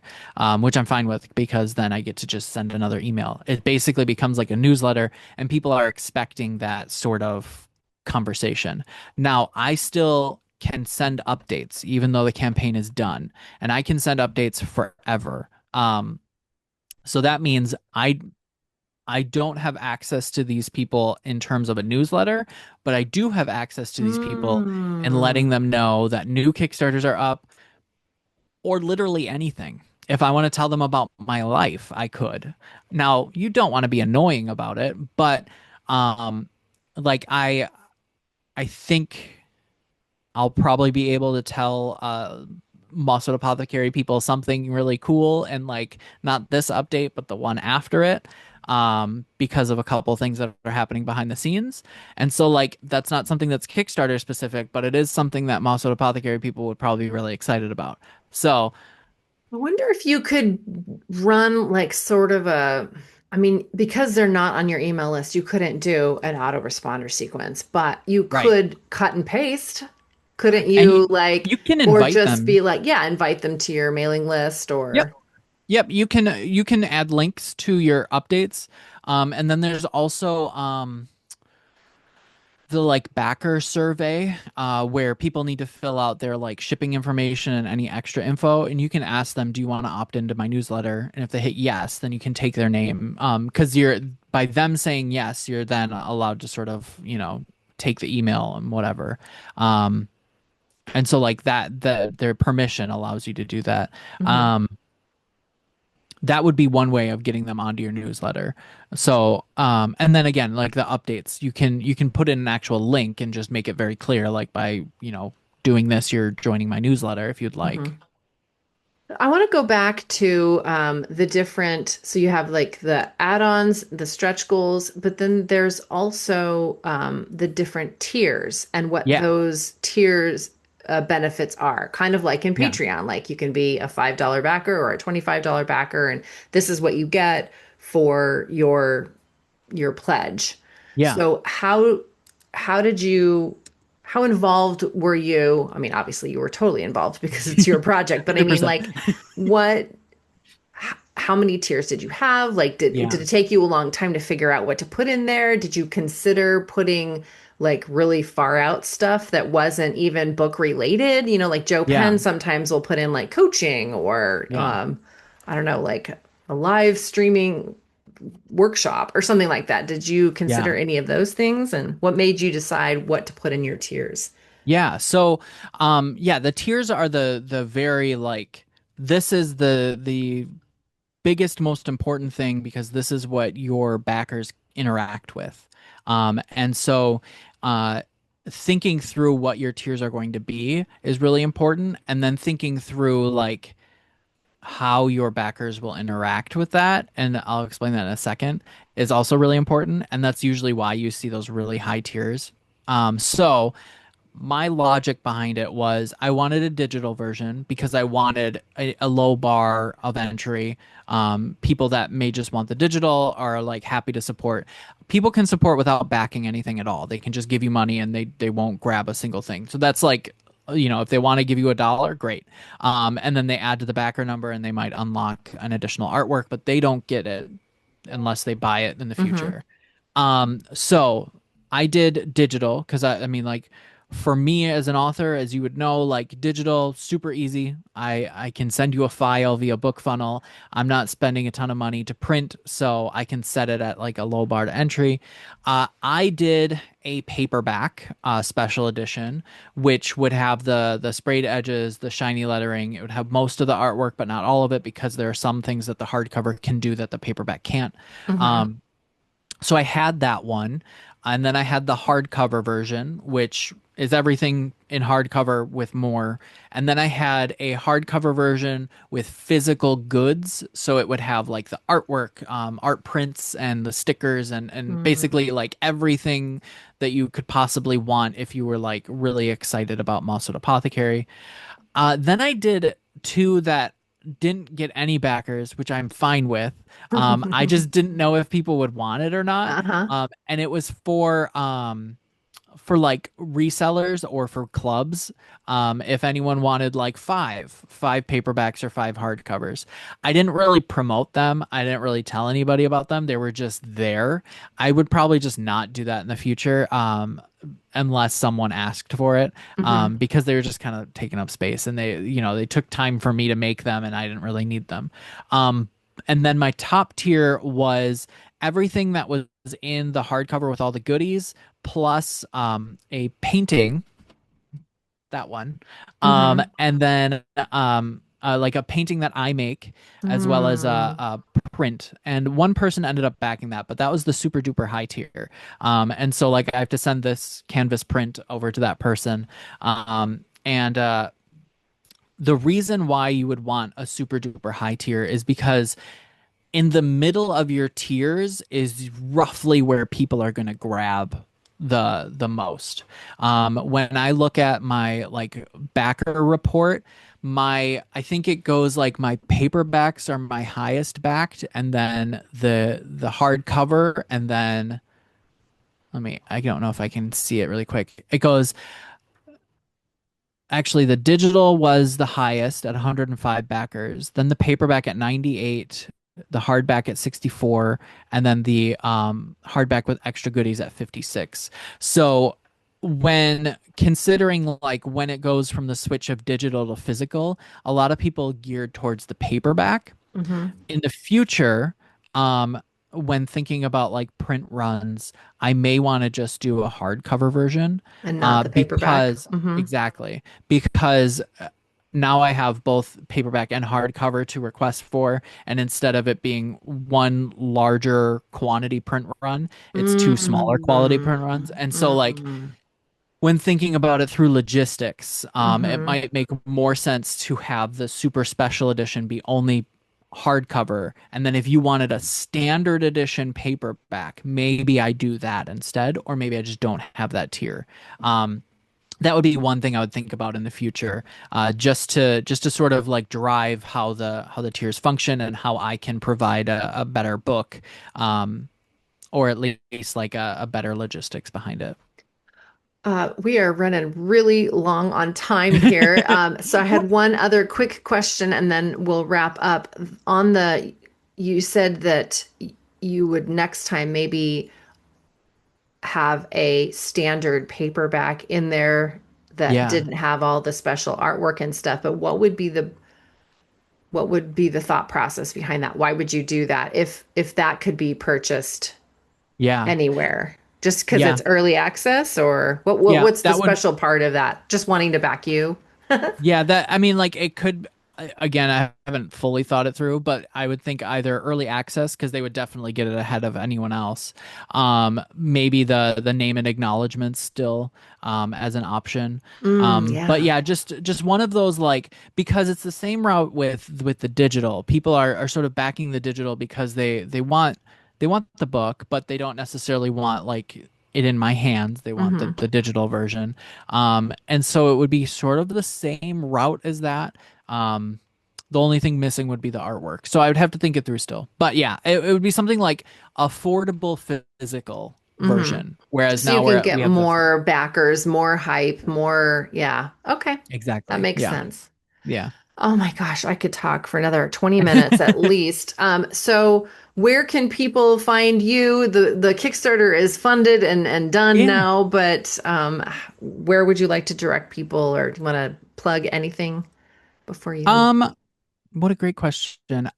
which I'm fine with because then I get to just send another email. It basically becomes like a newsletter, and people are expecting that sort of conversation. Now, I still can send updates even though the campaign is done, and I can send updates forever. So that means I don't have access to these people in terms of a newsletter, but I do have access to these people and letting Mm. them know that new Kickstarters are up or literally anything. If I want to tell them about my life, I could. Now, you don't want to be annoying about it, but um like I think I'll probably be able to tell Mosswood Apothecary people something really cool, and like not this update, but the one after it, because of a couple things that are happening behind the scenes. And so like that's not something that's Kickstarter specific, but it is something that Mosswood Apothecary people would probably be really excited about. So I wonder if you could run like sort of I mean, because they're not on your email list, you couldn't do an autoresponder sequence, but you right. could cut and paste. Couldn't And you you like, you can or invite just be them. like, yeah, invite them to your mailing list Yep. or, Yep, you can add links to your updates. And then there's also the like backer survey where people need to fill out their like shipping information and any extra info, and you can ask them, do you want to opt into my newsletter? And if they hit yes, then you can take their name, because you're by them saying yes, you're then allowed to sort of take the email and whatever. And so like their permission allows you to do that. Mhm. um that would be one way of getting them onto your newsletter. So, and then again, like the updates, you can put in an actual link and just make it very clear, like by, doing this, you're joining my newsletter if you'd like. Mhm. I want to go back to the different, so you have like the add-ons, the stretch goals, but then there's also the different tiers and what Yeah. those tiers benefits are. Kind of like in Yeah. Patreon, like you can be a $5 backer or a $25 backer, and this is what you get for your pledge. Yeah. So how did you how involved were you? I mean, obviously you were totally involved because it's your project, but I mean 100%. like what how many tiers did you have? Like Yeah. did it take you a long time to figure out what to put in there? Did you consider putting like really far out stuff that wasn't even book related? You know, like Joe Yeah. Penn sometimes will put in like coaching or Yeah. I don't know, like a live streaming workshop or something like that. Did you Yeah. consider any of those things? And what made you decide what to put in your tiers? Yeah. So, yeah, the tiers are the very like this is the biggest, most important thing because this is what your backers interact with. And so, uh, thinking through what your tiers are going to be is really important. And then thinking through like how your backers will interact with that, and I'll explain that in a second, is also really important. And that's usually why you see those really high tiers. So, my logic behind it was I wanted a digital version because I wanted a low bar of entry. People that may just want the digital are like happy to support. People can support without backing anything at all. They can just give you money and they won't grab a single thing. So that's like if they want to give you $1, great. And then they add to the backer number and they might unlock an additional artwork, but they don't get it unless they buy it in the Mm-hmm. future. So I did digital because I mean, like, for me as an author, as you would know, like digital, super easy. I can send you a file via book funnel. I'm not spending a ton of money to print, so I can set it at like a low bar to entry. I did a paperback special edition, which would have the sprayed edges, the shiny lettering. It would have most of the artwork, but not all of it, because there are some things that the hardcover can do that the paperback can't. Mm-hmm. Um, so I had that one, and then I had the hardcover version, which is everything in hardcover with more. And then I had a hardcover version with physical goods, so it would have like the artwork, art prints, and the stickers, and basically like everything that you could possibly want if you were like really excited about Mosswood Apothecary. Then I did two that didn't get any backers, which I'm fine with. I Mm-hmm. just didn't know if people would want it or not. Uh-huh. And it was for like resellers or for clubs. If anyone wanted like five paperbacks or five hardcovers. I didn't really promote them. I didn't really tell anybody about them. They were just there. I would probably just not do that in the future. Unless someone asked for it, Mm-hmm. because they were just kind of taking up space, and they took time for me to make them, and I didn't really need them. Um, and then my top tier was everything that was in the hardcover with all the goodies, plus a painting, that one, Mm-hmm. and then like a painting that I make, as well as Mm. a print. And one person ended up backing that, but that was the super duper high tier. And so like I have to send this canvas print over to that person. And The reason why you would want a super duper high tier is because in the middle of your tiers is roughly where people are going to grab the most. When I look at my like backer report, my I think it goes like my paperbacks are my highest backed, and then the hardcover, and then I don't know if I can see it really quick. It goes Actually, the digital was the highest at 105 backers, then the paperback at 98, the hardback at 64, and then the hardback with extra goodies at 56. So when considering like when it goes from the switch of digital to physical, a lot of people geared towards the paperback. Mm-hmm. In the future, um, when thinking about like print runs, I may want to just do a hardcover version, And not the paperback. because Mm-hmm. exactly because now I have both paperback and hardcover to request for, and instead of it being one larger quantity print run, it's two smaller quality print runs. And so like Mm-hmm. when thinking about it through logistics, it Mm-hmm. might make more sense to have the super special edition be only hardcover. And then if you wanted a standard edition paperback, maybe I do that instead, or maybe I just don't have that tier. That would be one thing I would think about in the future, just to sort of like drive how the tiers function and how I can provide a better book, or at least like a better logistics behind it. We are running really long on time here. So I had one other quick question and then we'll wrap up. You said that you would next time maybe have a standard paperback in there that Yeah. didn't have all the special artwork and stuff, but what would be the thought process behind that? Why would you do that if that could be purchased Yeah. anywhere? Just because Yeah. it's early access, or what, what Yeah. what's the That would special part of that? Just wanting to back you? Yeah, that I mean, like it could. Again, I haven't fully thought it through, but I would think either early access, because they would definitely get it ahead of anyone else. Maybe the name and acknowledgments still, as an option. But Yeah. yeah, just one of those, like, because it's the same route with the digital. People are sort of backing the digital because they want the book, but they don't necessarily want like it in my hands. They want the Hmm. the digital version. And so it would be sort of the same route as that. Um, the only thing missing would be the artwork. So I would have to think it through still. But yeah, it would be something like affordable physical, Hmm. version. Whereas So you now can we get have the more backers, more hype, more, yeah. Okay. That exactly. makes Yeah. sense. Yeah. Oh my gosh, I could talk for another 20 minutes at least. So where can people find you? The Kickstarter is funded and done Yeah. now, but where would you like to direct people, or do you want to plug anything before you? Um, what a great question.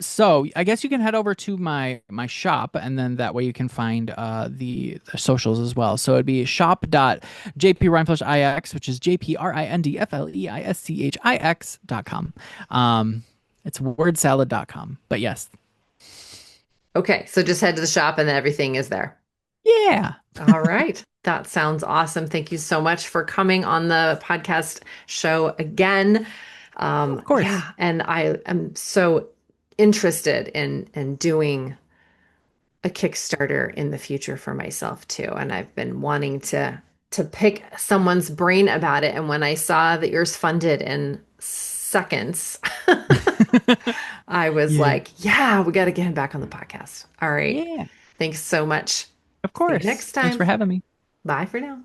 So I guess you can head over to my shop, and then that way you can find the socials as well. So it'd be shop.jprindfleischix, which is JPRINDFLEISCHIX.com. It's wordsalad.com. But yes. Okay, so just head to the shop and then everything is there. Yeah. All right. That sounds awesome. Thank you so much for coming on the podcast show again. Of course. Yeah, and I am so interested in doing a Kickstarter in the future for myself too. And I've been wanting to pick someone's brain about it. And when I saw that yours funded in seconds, I was Yeah. like, yeah, we got to get him back on the podcast. All right. Yeah. Thanks so much. Of See you course. next Thanks time. for having me. Bye for now.